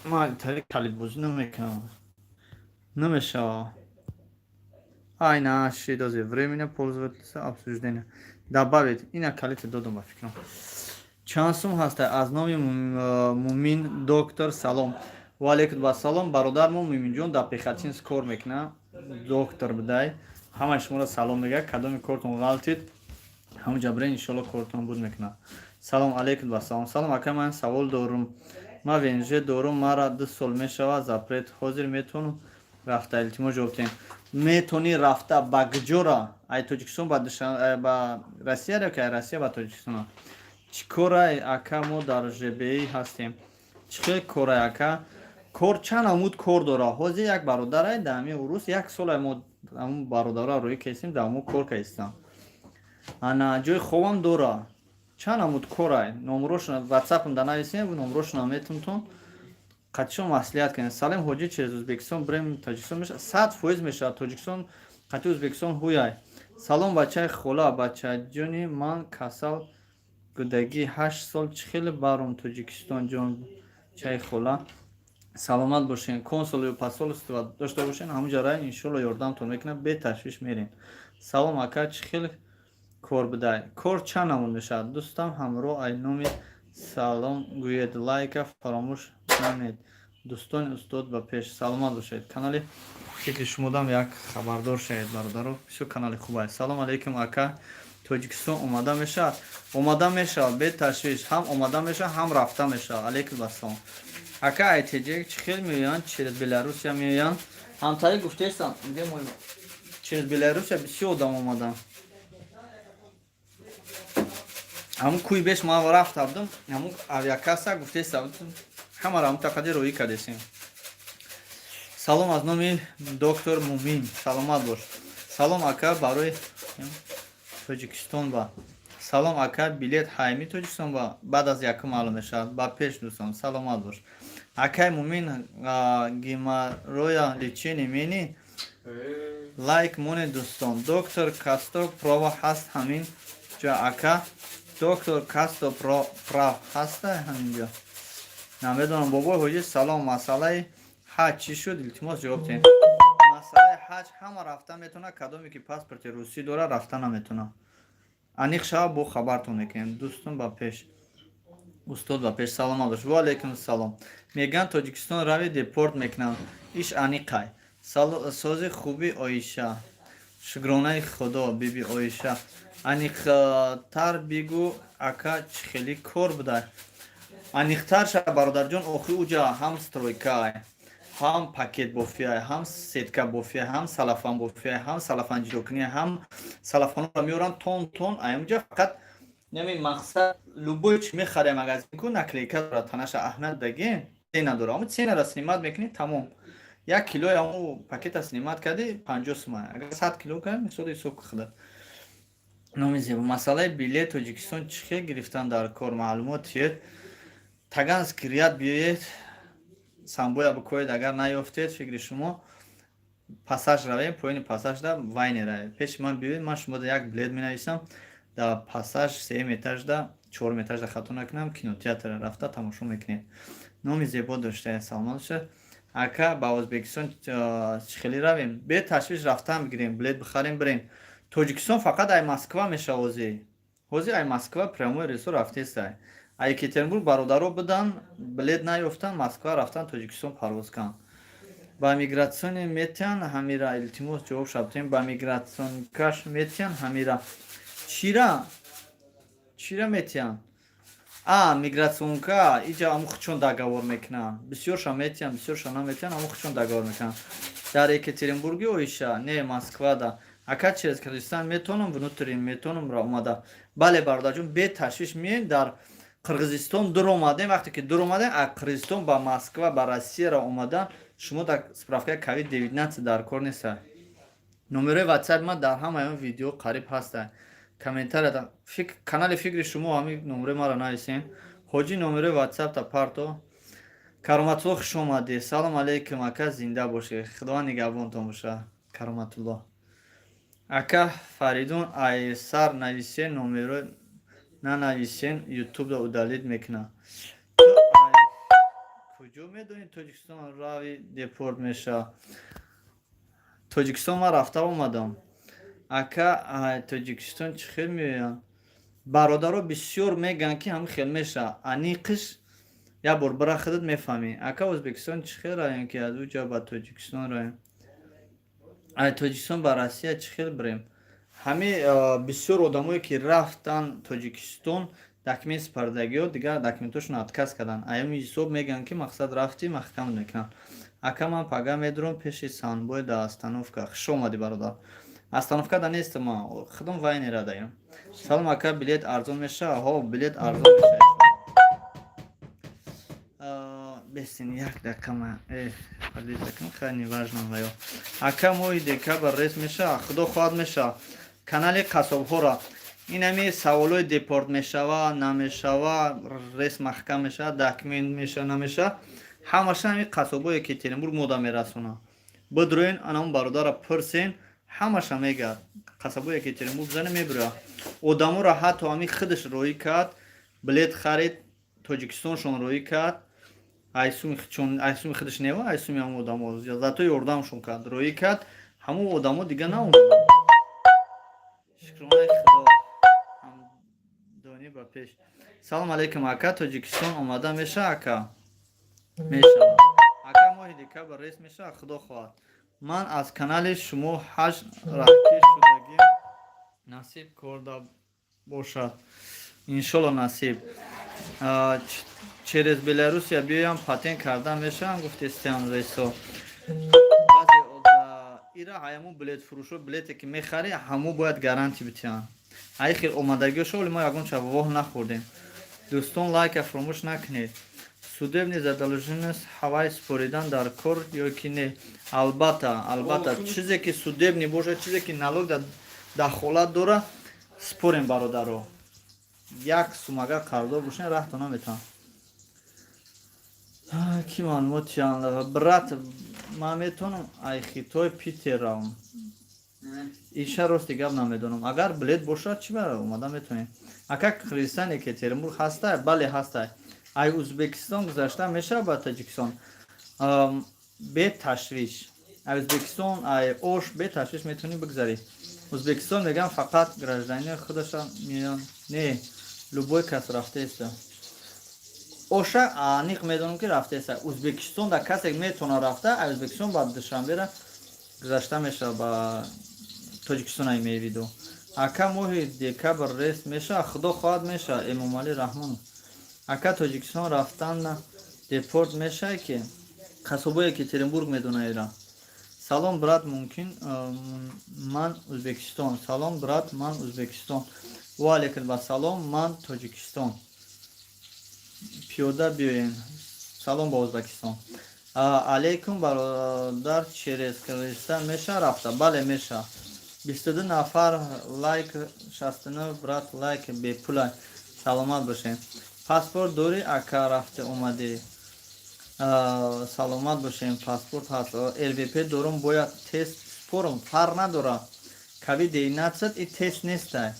[SPEAKER 1] Ман тари калит бозӣ намекунам. Намешава. Ай наши дозе времени пользователя обсуждения. Добавить. Ина калита додам ба фикрам. Чанд сум ҳаста? Аз номи Мумин доктор салом. Ва алейкум ассалом. Бародар мо Муминҷон дар Пехотинск кор мекунам. Доктор бидай. Ҳама шуморо салом мега. Кадоми кортон ғалтид. ҳамаҷа бирен иншоалло кортон буд мекунад. Салом алейкум ва салом. Салом ака, ман савол дорам. Ман венже дорам, мара 2 сол мешава запрет. Ҳозир метонам рафта илтимос ҷавоб диҳем. Метони рафта ба куҷора? Ай Тоҷикистон ба Россия ки Россия ба Тоҷикистон. Чӣ корай ака, мо дар ЖБИ ҳастем. Чӣ хел корай ака? Кор чанд амуд кор дора. Ҳозир як бародарай дар ҳамин урус 1 сол мо ҳамун бародарро рӯи кесим дар ҳамун кор кайстам. Ана ҷои хобам дора. Чанд амуд корай. Номерошона WhatsApp-ам да нависем, номерошона метунтон. Қатишон маслиҳат кунем. Салем ҳоҷи через Узбекистон брем Тоҷикистон меша. 100% меша Тоҷикистон қати Узбекистон ҳуяй. Салом бачаи хола, бачаҷони ман касал гудаги 8 сол. Чӣ хеле баром Тоҷикистон ҷон чаи хола. Саломат бошен. Консул ё посольство дошта бошен. Ҳамаҷа рай иншоалло ёрдамтон мекунам. Беташвиш мерем. Салом ака, чӣ хеле кор бидай. Кор чанд намуд мешавад? Дӯстам ҳамроҳ ай номи салом гӯед. Лайка фаромӯш намед. Дӯстони устод ба пеш. Саломат бошед. Канали фикри шумодам як хабардор шавед бародаро. Бисёр канали хуб аст. Салом алейкум ака. Тоҷикистон омада мешавад? Омада мешавад бе ташвиш. Ҳам омада мешавад, ҳам рафта мешавад. Алейкум ассалом. Ака айтеҷек чӣ хел меоянд? Через Беларусия меоянд? Ҳамтари гуфтестам. Через Беларусия бисёр одам омаданд. ҳамун кӯи беш ман рафтардум. ҳамун авиакасса гуфтестам. ҳамаро ҳамтақади роӣ кардесем. Салом аз номи доктор Мумин. Саломат бош. Салом ака, барои Тоҷикистон ба. Салом ака, билет ҳайми Тоҷикистон ба баъд аз якум маълум мешавад. Ба пеш дӯстам. Саломат бош. Акай Мумин геморроя лечение мени? Лайк моне дӯстон. Доктор Касто права ҳаст ҳамин ҷо ака. Доктор Касто прав ҳаста ҳамин ҷо. Намедонам бобои ҳоҷи салом. Масъалаи ҳаҷ чӣ шуд? Илтимос ҷавоб диҳем. Масъалаи ҳаҷ ҳама рафта метавонад. Кадоме ки паспорти русӣ дора рафта наметавонад. Аниқ шава бо хабартон мекунем. Дӯстон ба пеш. Устод ба пеш. Саломат бош. Ва алейкум салом. Меган Тоҷикистон рави депорт мекунам. Иш аниқай. Сози хуби Оиша. Шукронаи худо биби Оиша. Аниқтар бигӯ ака чӣ хеле кор будай. Аниқтар ша бародарҷон охи уҷа ҳам стройкай, ҳам пакет бофияй, ҳам сетка бофияй, ҳам салафан бофияй, ҳам салафан ҷудокунӣ, ҳам салафанро меоранд тон аямҷа фақат нами мақсад любой чӣ мехарем магазинку наклейка дора танаша аҳмият даги цена дора. Ами ценара снимат мекунӣ тамом. 1 килои аму пакета снимат кардӣ 50 сум. Агар 100 кило кардӣ мисоли ҳисоб худа. Номи зебо. Масъалаи билет Тоҷикистон чӣ хел гирифтан дар кор маълумот тиед. Таганский ряд биёед. Самбоя бикоед агар наёфтед фикри шумо пассаж равем поёни пассажда вайнера. Пеши ман биёед, ман шумода як билет менависам. Дар пассаж 3 этажда 4 этажда хато накунам кинотеатр рафта тамошо мекунед. Номи зебо доштае. Саломат бошед. Ака ба Ӯзбекистон чӣ хеле равем? Бе ташвиш рафтан бигирем, билет бихарем бирем. Тоҷикистон фақат ай Москва меша ҳозир ай Москва прямой рейсо рафтестай. Ай Екатеринбург бародаро бидан билет наёфтан Москва рафтан Тоҷикистон парвоз кан. Ба мигратсиони метиҳан ҳамира илтимос ҷавоб шабтем. Ба мигратсионкаш метиҳан ҳамира чира метиҳан? Мигратсионка иҷа аму хучон договор мекунанд. Бисёрша метиҳан, бисёрша наметиҳан, аму хучон договор мекунанд. Дар Екатеринбурги Оиша, не Москвада. Ака через Кыргызистон метонам внутри метонам ра омада. Бале бародарҷон бе ташвиш меем дар Қирғизистон дур омадем. Вақте ки дур омадем, аз Қирғизистон ба Москва, ба Россия ра омадан, шумо дар справкаи COVID-19 дар кор неста. номерои WhatsApp ма дар ҳамаи видео қариб ҳаста. Комментария канали фикри шумо ҳамин номерои маро нависен. ҳоҷи номерои WhatsApp та парто. Кароматулло хуш омадед. Салом алейкум ака, зинда бошед. Худованд нигаҳбонтон боша. Кароматулло. Ака Фаридун Айсар нависен, номеро нанависен, ютубда удалид мекунад. куҷо медонед Тоҷикистон рави депорт меша? Тоҷикистон ман рафта омадам. Ака Тоҷикистон чӣ хел меоянд? Бародаро бисёр мегӯянд ки ҳамин хел меша. Ани қиш як бор бира худат мефаҳмӣ. Ака Ӯзбекистон чӣ хел раем ки аз уҷа ба Тоҷикистон раем? Тоҷикистон ба Россия чӣ хел бирем? Ҳамин бисёр одамое ки рафтан Тоҷикистон документ спардагиҳо дигар документошон отказ кардан. Ҳамин ҳисоб мегӯянд ки мақсад рафтӣ маҳкам мекунанд. Ака ман пага медурам пеши Санбой да остановка. Хуш омадӣ бародар. Остановкада нестам ман. Худам вайнера даем. Салом ака, билет арзон меша? Ҳо, билет арзон меша. Бесин як дақиқа ман. Хеле важно ҳаё. Ака моҳи декабр рейс меша? Худо хоҳад меша. Канали қасобҳоро инами саволои депорт мешава, намешава, рейс маҳкам меша, документ меша, намеша. Ҳамаша ҳамин қасобҳое ки Екатеринбург мода мерасонанд. Бидроен анам бародара пурсен, ҳамаша мегӯяд. Қасобҳои Екатеринбург зани мебирояд. Одаморо ҳатто ҳамин худаш роӣ кард, билет харид, Тоҷикистоншон роӣ кард. Айсуми худаш нева, айсуми ҳамон одамо зато ёрдамшон кард, роӣ кард. Ҳамон одамо дига наомаданд. Шукронаи Худо. Ҳамдонӣ ба пеш. Салом алейкум ака, Тоҷикистон омада меша ака? Мешавад. Ака моҳи декабр рейс меша? Худо хоҳад. Ман аз канали шумо ҳаҷ раҳкеш шудагӣ насиб карда бошад. Иншолло насиб. Через Беларусия биёям патент карда мешавам гуфтестиам рейсо. Баъзе ира ҳаямон билетфурӯшо билете ки мехарӣ ҳамо бояд гарантӣ битиҳанд. Ҳаи хел омадагиҳошо вале мо ягонча воҳ нахӯрдем. Дӯстон лайка фаромӯш накунед. Судебни задолженность ҳавай споридан дар кор ё ки не? Албатта чизе ки судебни бошад, чизе ки налог дахолат дора, спорем бародаро. Як сумага қарздор бошен раҳто наметавам. Ки маълумотиянд брат ман метавонам айхитой Питерам. Иша рости гап намедонам. Агар билет бошад чӣ бара омада метавонем. Ака Қирғизистон Екатеринбург ҳастай? Бале ҳастай. Ай Ӯзбекистон гузашта мешавад ба Тоҷикистон? Бе ташвиш. Ай Ӯзбекистон ай ош бе ташвиш метавонӣ бигзарӣ. Ӯзбекистон мегӯям фақат граждании худаша меён. Не, любой кас рафтааст. Оша аниқ медонам ки рафтааст. Ӯзбекистон да касе метавона рафта, ай Ӯзбекистон ба Душанбера гузашта мешавад ба Тоҷикистон ай мевиду. Ака моҳи декабр рейс меша? Худо хоҳад меша. Эмомалӣ Раҳмонов. Ака Тоҷикистон рафтан депорт мешавад ки қасобҳои Екатеринбург медонаира. Салом брат, мумкин ман Ӯзбекистон. Салом брат, ман Ӯзбекистон. Ва алейкум ассалом, ман Тоҷикистон. Пиёда биёен. Салом ба Ӯзбекистон. Алейкум бародар, через Қирғизистон меша рафта? Бале меша. 22 нафар лайк, 69 брат лайк бепулай. Саломат бошед. Паспорт дори ака рафта омадӣ? Саломат бошем. Паспорт ҳаст. ЛВП дорум, бояд тест спорум. Фарқ надора. COVID-19 и тест нестай.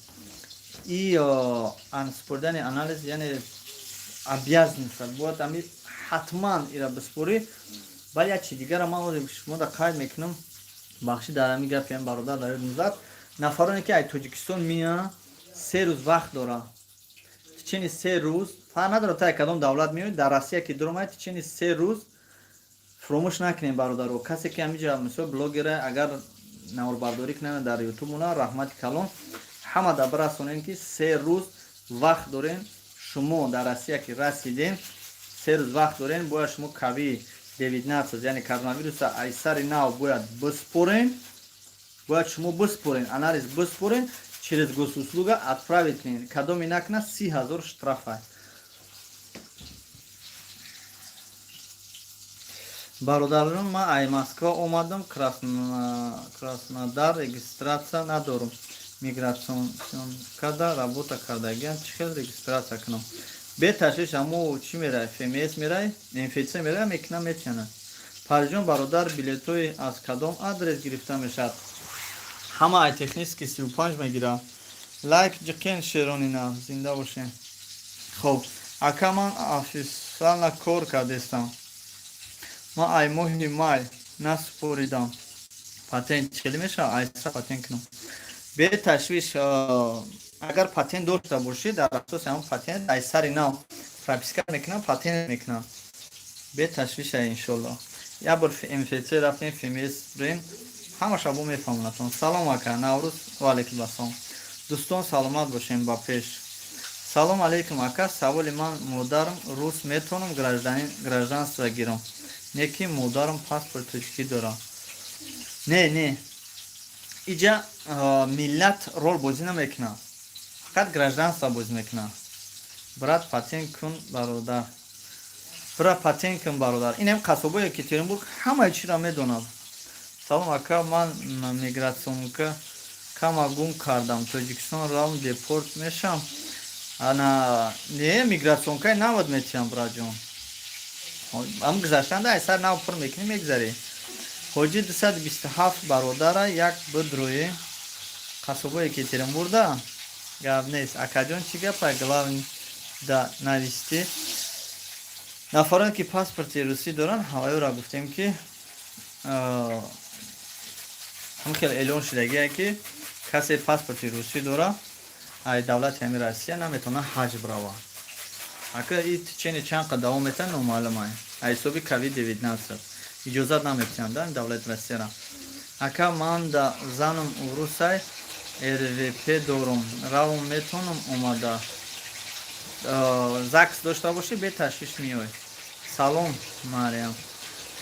[SPEAKER 1] И спордани анализ яъне обязанность. Бояд ами ҳатман ира биспорӣ. Вале як чи дигара ман шумо да қайд мекунам. Бахши дар ҳамин гапи ҳам бародар дар музад. Нафароне ки ай Тоҷикистон меянд 3 рӯз вақт дора. Тичини 3 рӯз фарқ надорад та кадом давлат меояд, дар Россия ки дуромаед тичини 3 рӯз фаромӯш накунем бародаро. Касе ки ҳамиҷа мисол блогера агар наворбардорӣ кунанд дар ютуб мона раҳмати калон ҳама да бирасонем ки 3 рӯз вақт дорем. Шумо дар Россия ки расидем 3 рӯз вақт дорем. Бояд шумо COVID-19 яъне коронавируса ай сари нав бояд биспорен. Бояд шумо биспорен, анализ биспорен, через госуслуга отправить кунед. Кадоме накунад 30,000 штраф аст. бародарон, ман ай Москва омадам, Краснодар регистрация надорум. Миграционкада работа кардагиам, чӣ хел регистрация кунам? Беташвиш аму чӣ мерай? ФМС мерай? Инфексия мерай? Мекунам метиянад. Париҷон бародар, билетҳои аз кадом адрес гирифта мешавад? Ҳама ай технически 35 мегирам. Лайк ҷиқин шеронина, зинда бошем. Хуб, ака ман официална кор кардестам. Ман ай моҳи май насупоридам. Патент чӣ хел мешавад? Айса патент кунам. Беташвиш, агар патент дошта бошӣ, дар асоси ҳамон патент ай сари нав прописка мекунам, патент мекунам. Беташвиш иншолло. Я бор инфексия рафтем, ФМС бурем, ҳамаша бо мефаҳмонатон. Салом ака, Наврӯз ва алайкум ассалом. Дӯстон саломат бошем ба пеш. Салом алейкум ака, саволи ман модарам рус метавонам гражданство гирам. Не ки модарам паспорт тоҷикӣ дорам. Не. Иҷа миллат рол бозӣ намекунад. Фақат гражданство бозӣ мекунад. Брат патент кун бародар. Инем қасобаи Екатеринбург ҳамаи чиро медонад. Салом ака, ман мигратсионка камагум кардам. Тоҷикистон равм депорт мешам. Не мигратсионкаи навад метиям, браҷон. Ам гузаштанда ай сар нав пур мекунӣ мегзарӣ. Ҳоҷи 227 бародара як бидрои қасобаи Екатеринбургда гап нест. Акаҷон чӣ гапа главни да нависти. Нафарон ки паспорти русӣ доранд, ҳаваёра гуфтем ки ҳам хел эълон шудагие ки касе паспорти русӣ дора, ай давлати ҳами Россия наметавона ҳаҷ брава. Ака ит чени чанд қа давом мета номаълумай. Ай ҳисоби COVID-19 иҷозат наметиҳанд дар давлати Россияра. Ака ман да занам урусай РВП дорум. Равм метавонам омада. ЗАГС дошта бошӣ, беташвиш меой. Салом Мариям.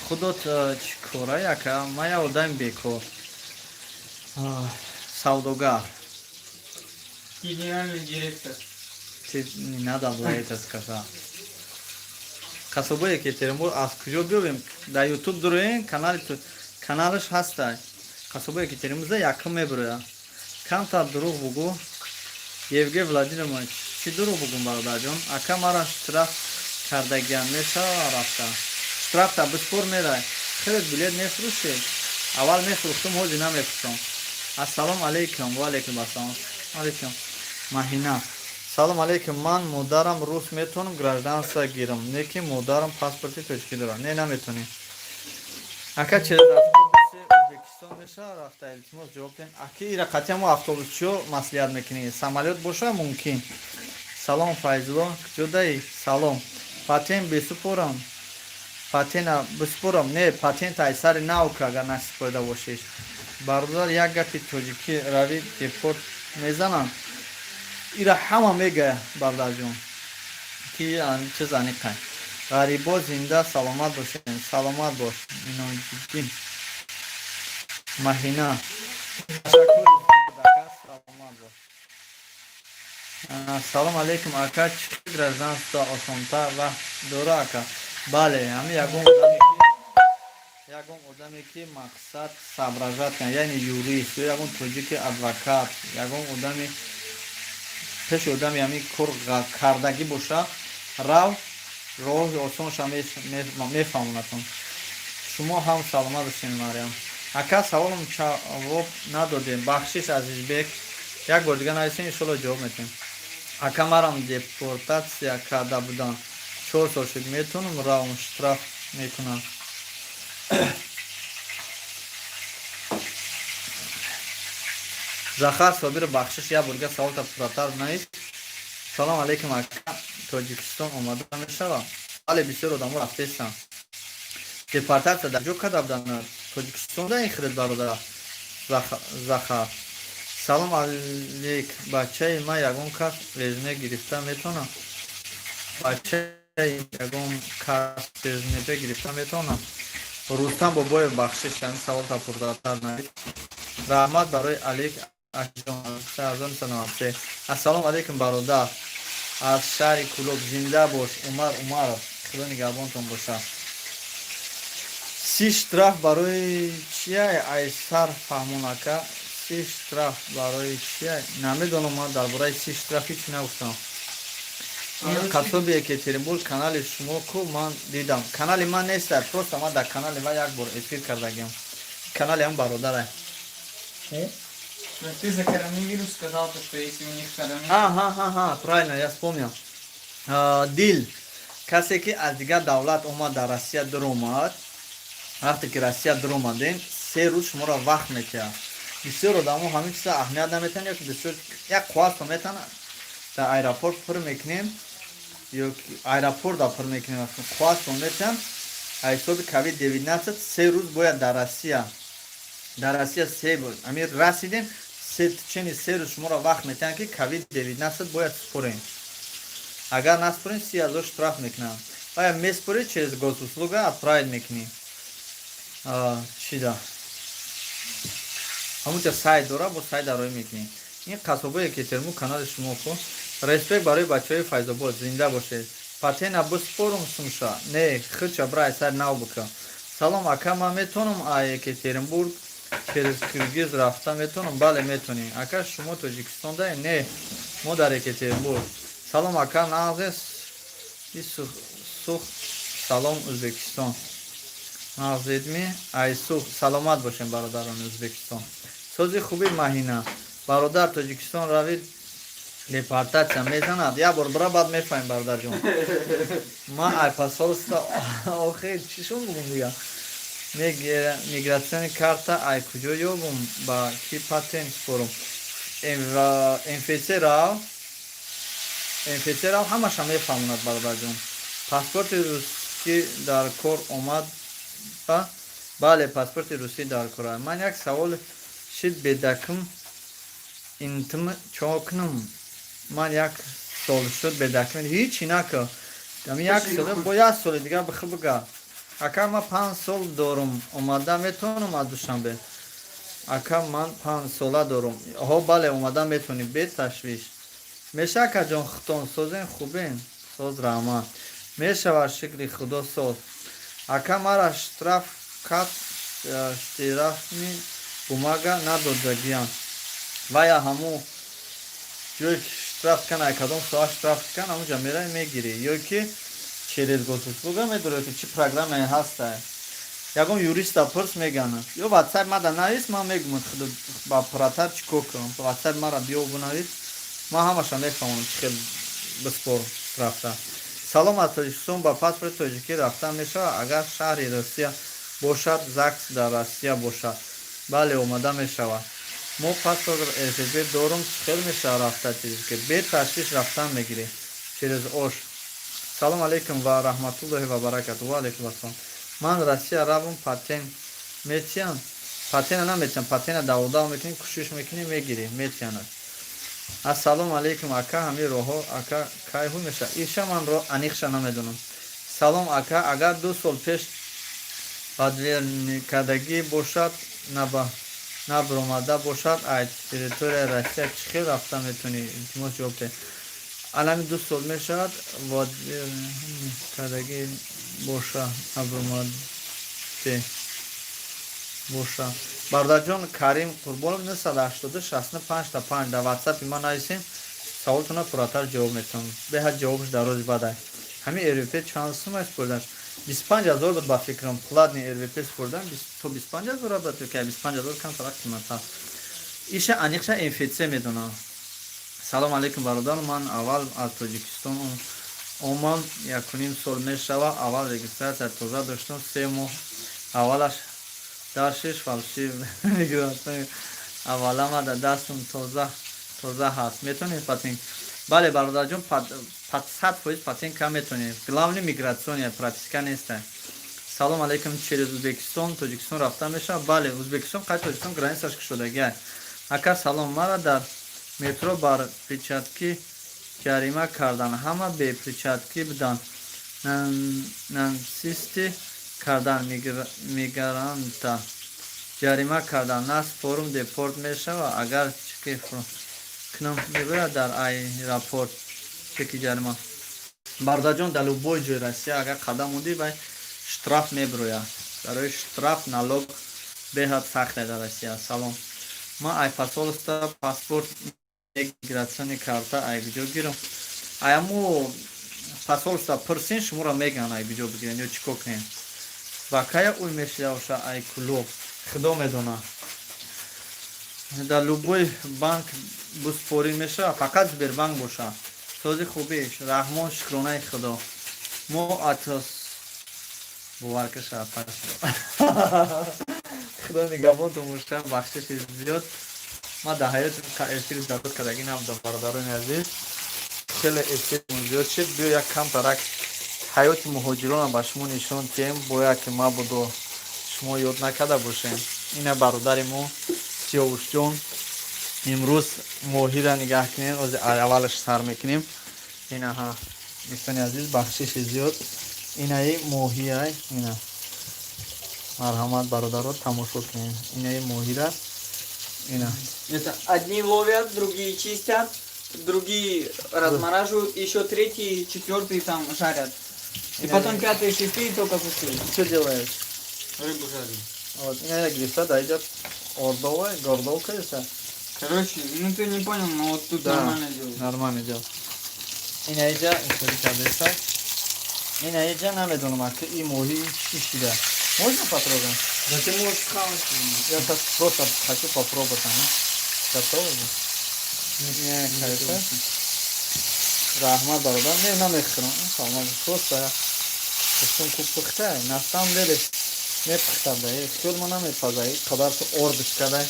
[SPEAKER 1] Худот чӣ корай ака? Ман як одами бекор. Савдогар.
[SPEAKER 2] Генеральный директор.
[SPEAKER 1] Ты не надо было это сказать. Қасобаи Екатеринбург аз куҷо биёбем? Дар YouTube дуроем, каналаш ҳастай. Қасобаи Екатеринбургда якум мебурояд. Камтар дурӯғ бугӯ. Евгений Владимирович, чӣ дурӯғ бугум бародарҷон? Ака мара штраф кардагиам мешава рафта. Штрафта биспор мерай. Хеле билет мефурӯшед. Аввал мефурӯхтум, ҳозир намефурӯшам. Ассалому алейкум. Ва алейкум ассалом. Алейкум. Маҳина. Салом алейкум, ман модарам рус метавонам гражданство гирам. Не ки модарам паспорти тоҷикӣ дорам. Не наметавонӣ. Ака через автобуси Ӯзбекистон мешава рафта? Илтимос ҷавоб ден. Аки ира қатъиян мо автобусчиҳо маслиҳат мекунем. Самолёт боша мумкин. Салом Файзулло, куҷодаи? Салом. Патент бисупорам. Патента бисупорам. Не, патент ай сари нав агар насупорида бошед. Бародар як гапи тоҷикӣ рави депорт мезананд. Ира ҳама мегӯяд бародарҷон ки чиз аниқай. Ғарибо зинда саломат бошем. Саломат бош. Миноҷиддин Маҳина. Саломат бош. Салом алейкум ака, чӣ гражданство осонтар ва дора ака? Бале, ҳами ягон одаме ки мақсад соображат кунад, яъне юрист ё ягон тоҷики адвокат, ягон одами пеши одами ҳамин кор кардагӣ боша, рав роҳи осонша мефаҳмонатон. Шумо ҳам саломат бошед Мариям. Ака, саволам ҷавоб надодем. Бахшиш Азизбек. Як бор дига нависем, иншолло ҷавоб метавонем. Ака марам депортация карда буданд. 4 сол шуд. Метавонам равм штраф мекунам. Захар Собир Бахшиш як бурга саволта пурратар навис. Салом алейкум ака, Тоҷикистон омада мешавад? Бале, бисёр одамо рафтестанд. Депортация дар ҷо карда буданд. Тоҷикистонда ин хирид бародар Захар. Салом алейк, бачаи ман ягон кас резюме гирифта метавонам? Бачаи ягон кас резюме гирифта метавонам? Рустам Бобоев Бахшиш ҳамин саволта пурратар навис. Раҳмат барои алейк акҷон. Ассалому алейкум бародар. Аз шаҳри Кӯлоб зинда бош. Умар Умаров. Худо нигаҳбонтон бошад. 30 штраф барои чия айсар фаҳмонака 30 штраф барои чия намедонам ман дар бораи 30 штраф ҳеч нагуфтам. ин қасоби Екатеринбург канали шумо ку ман дидам. Канали ман нест, просто ман дар канали ва як бор эфир кардагам. Канали ҳам бародарай.
[SPEAKER 2] Но ты за коронавирус сказал, что если у них коронавирус...
[SPEAKER 1] Ага, правильно, я вспомнил. Дил. Касе ки аз дигар давлат омад дар Россия дур омад, вақте ки Россия дур омадем, 3 рӯз шуморо вақт метиҳад. Бисёр одамо ҳамин чиза аҳамият наметиҳанд, ёки бисёр як қувватро метиҳанд дар аэропорт пур мекунем, ёки аэропортда пур мекунем, қувватро метиҳанд, ҳисоби COVID-19 3 рӯз бояд дар Россия. Дар Россия 3 амир расидем, течени 3 рӯз шуморо вақт метиҳанд ки COVID-19 бояд спурем. Агар наспурем 30,000 штраф мекунам. Ая меспури через госуслуга отправить мекунем. Чида. Ҳамунҷа сайт дора, бо сайт дарои мекунем. Ин қасобаи Екатеринбург канали шумо ку. Респект барои бачаҳои Файзобод, зинда бошед. Патена боспорум сумша. Не, хича брай сар нав бика. Салом ака, ман метонам Екатеринбург через Киргиз рафта метонам? Бале метонем. Ака шумо Тоҷикистонда? Не, мо дар Екатеринбург. Салом ака, нағзес сух, салом Узбекистон. Нағзедми, ай сух, саломат бошем бародарони Узбекистон. Сози хуби маҳина, бародар Тоҷикистон равид депортация мезанад. Я бор бира баъд мефаҳим бародарҷон. Ман ай посолство охир чишон бугум дига. Мигратсиони карта ай куҷо ёбум, ба ки патент спорум. Инфитсерал ҳамаша мефаҳмонад бародарҷон. Паспорти русӣ дар кор омад? Бале, паспорти русӣ дар кор. Ман як савол шид бедакм интм чокнам. Ман як сол шуд бедакм ҳичи нака. Як сол бо як соли дигар бихибга. Ака ман 5 сол дорум, омада метонам аз Душанбе. Ака ман 5 сола дорум. Ҳо бале, омада метонӣ бе ташвиш. Мешака ҷон хитон созен хубен, соз раҳмат. Мешавад шикри худо соз. Ака мара штраф кат штрафни бумага надодагиям. Вая ҳаму ҷой штраф кана, кадом соат штраф кан, ҳамуҷа мера мегирӣ. Ёки через госуслуга медорад ки чӣ программае ҳаста. Ягон юриста пурс меганад. Ё ватсап мада навис, ман мегумад ба пратар чӣ кор кунам. Ватсап мара биё бинавис. Ман ҳамаша мефаҳмам чӣ хел биспор рафта. Салом аз Тоҷикистон, ба паспорти тоҷикӣ рафта мешавад агар шаҳри Россия бошад, ЗАГС дар Россия бошад. Бале, омада мешавад. Мо паспорт РФП дорум, чӣ хел мешавад рафта ки бе ташвиш рафтан мегирӣ через ош. Салом алейкум ва раҳматуллоҳи ва баракату. Ва алейкум ассалом. Ман Россия равм патент метиҳам. Патена наметиҳам, патена давода мекунем, кӯшиш мекунем, мегирӣ, метиҳанад. Ассалому алейкум ака, ҳамин роҳҳо ака кайҳу мешавад. Иша ман роҳ аниқша намедонам. Салом ака, агар 2 сол пеш бадверникадагӣ бошад, набромада бошад, ай территорияи Россия чӣ хел рафта метавонӣ? Илтимос ҷавоб деҳ. Алами 2 сол мешавад, бадверникадагӣ бошад, набромада бошад. Бародарҷон Карим Қурбонов 980-65-5 дар ватсапи ман нависем, саволтона пурратар ҷавоб метавонам. Беҳад ҷавобш дарози бадай. Ҳамин РВП чанд сумай спордан? 25,000 буд ба фикрам. Платни РВП спордан то 25,000 буд, ки 25,000 камтарак қиматаст. Иша аниқша инфитсия медонам. Салом алейкум бародар, ман аввал аз Тоҷикистон омам, 1.5 сол мешава. Аввал регистратсия тоза доштам, 3 моҳ аввалаш дар 6 фалшив миграция. Аввалама дар дастум тоза ҳаст. Метонем патент? Бале, бародарҷон, 100% патент кам метонем. Главни мигратсиония прописка нест. Салом алейкум, через Узбекистон, Тоҷикистон рафта мешавад? Бале, Узбекистон қай Тоҷикистон границаш кушодагиай. Ака салом, мара дар метро бар печатки ҷарима кардан. Ҳама бе печатки будан. Нансисти кардан, мигранта ҷарима кардан. Нас форум депорт мешава. Агар чеки кунам мебояд дар аэропорт чеки ҷарима. Бародарҷон, дар любой ҷои Россия агар қадам монди, бай штраф мебирояд. Короче, штраф, налог, бехат сахте дар Россия. Салом. Ма ай посольство, паспорт, миграционный карта, ай биҷо гирам. Ай аммо посольство пурсин, шуморо меган ай биҷо бигирен, ё чӣ кор кунем? Ба кая уй мешавша ай кулоб? Худо медона. Дар любой банк буспорӣ мешава, фақат Сбербанк боша. Сози хубиш, Раҳмон, шукронаи худо. Мо атос боваркаша пашо. Худо нигоҳбон тумушка бахшиши зиёд. Ма дар ҳаёти эфири давлат кардагӣ намудам, бародарони азиз. Хеле эфирмон зиёд шид. Биё як камтарак ҳаёти муҳоҷиронам ба шумо нишон диҳем. Бояд ки мабудо шумо ёд накарда бошем. Ина бародари мо Сиёвушҷон. Имрӯз моҳира нигаҳ кунем, ози аввалаш сар мекунем. Инаҳа дӯстони азиз, бахшиши зиёд. Инаи моҳияй, ина марҳамат бародаро тамошо кунем. Инаи моҳира. Ина.
[SPEAKER 2] Это одни ловят, другие чистят, другие размораживают, еще третий, четвертый там жарят. И потом пятый, шестый только пустые.
[SPEAKER 1] Что делаешь?
[SPEAKER 2] Рыбу жарим.
[SPEAKER 1] Вот, ина гриса дойдет ордовая, гордовка есть.
[SPEAKER 2] Короче, ну ты не понял, но вот тут
[SPEAKER 1] Да,
[SPEAKER 2] нормально делают.
[SPEAKER 1] нормально делал. Ина иджа, иншалли кардеса. Ина иджа намедонам, ки и моҳи чӣ шуда. Можно потрогать?
[SPEAKER 2] Да ты можешь хавать.
[SPEAKER 1] Я так просто хочу попробовать. Готовы? Не, конечно. Рахмат бародар. Не, намехрам. Просто пуштум куб пухтай. На самом деле не пухтай. Хёлма намепазай. Кадар-то ордышка дай.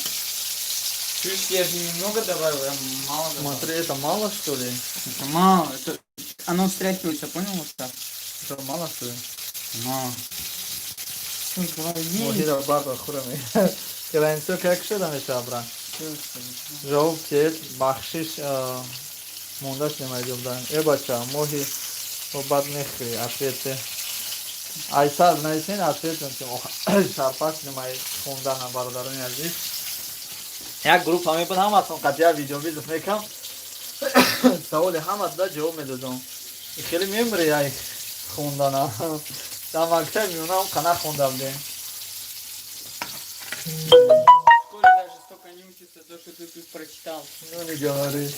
[SPEAKER 2] Чуть я же немного добавил, я мало добавил.
[SPEAKER 1] Смотри, это мало что ли?
[SPEAKER 2] Это мало, это... Оно встряхивается, понял, вот так?
[SPEAKER 1] Это мало что ли?
[SPEAKER 2] Мало.
[SPEAKER 1] Моҳира барда хӯраме. Границо как шуда мешава брат? Жавоб кет, бахшиш мондаш немайдем дан. Бача, моҳи бад нехӯри, ответе. Айсар наисен ответ ментим. Шарпас немай хонданам бародарони азиз. Як группа мебуд ҳаматон қатъия видеовизов мекам. Саволи ҳамат да ҷавоб медодам. Хеле мемори яй хондана. Дар мактаб меонам қана хондам дем.
[SPEAKER 2] В школе даже столько не учится, то, что ты тут прочитал.
[SPEAKER 1] Ну не говори.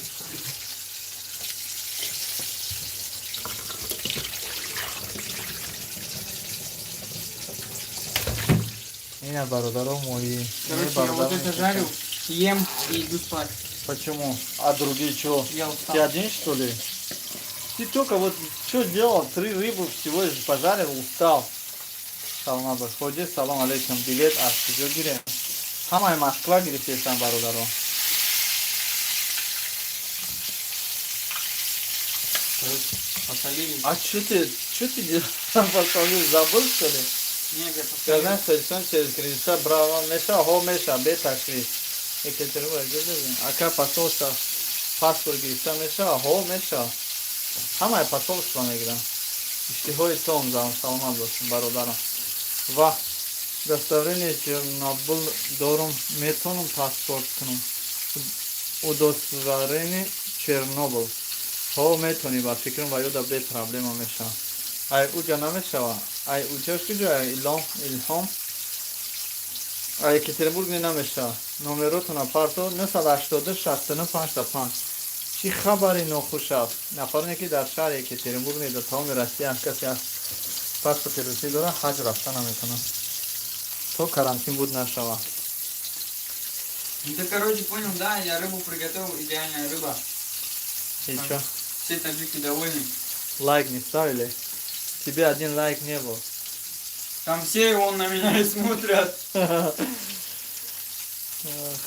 [SPEAKER 1] Ина бародаро мои.
[SPEAKER 2] Короче, я вот это жарю, ем и иду спать.
[SPEAKER 1] Почему? А другие что?
[SPEAKER 2] Я устал.
[SPEAKER 1] Ты один что ли? Ты только вот что делал? 3 рыбы всего лишь пожарил, устал. Салам ходи, салам алейкум, билет, а что гире? Хамай Москва гирифте сам бародаро.
[SPEAKER 2] Посолили.
[SPEAKER 1] А что ты делал? Сам посолил, забыл что ли?
[SPEAKER 2] Нет, я
[SPEAKER 1] Я
[SPEAKER 2] посолил.
[SPEAKER 1] знаю, что через крыльца, браво, меша, хо меша, бета шли. Екатеринбург, ака посольство, паспорт гирифта меша, хо меша. Хамай посольство мегирам. Иштиҳои том саломат бошем бародарам. Ва доставление Чернобыль дорум, метонам паспорт кунам. Удостоверение Чернобыль. Ҳо метони ба фикрам ва ёда бе проблема мешава. Ай уҷа намешава. Ай уҷа шуҷа илҳом. Ай Екатеринбург не намешава. Номеротона парто 980 69 55. Чӣ хабари нохуш аст? Нафароне ки дар шаҳри Екатеринбург не дар тамоми Россия касе аст паспорти русӣ дора, ҳаҷ рафта наметавонад. То карантин буд нашава.
[SPEAKER 2] Ну ты, короче, понял, да, я рыбу приготовил, идеальная рыба.
[SPEAKER 1] И чё?
[SPEAKER 2] Все таджики довольны.
[SPEAKER 1] Лайк не ставили? Тебе один лайк не был.
[SPEAKER 2] Там все вон на меня и смотрят.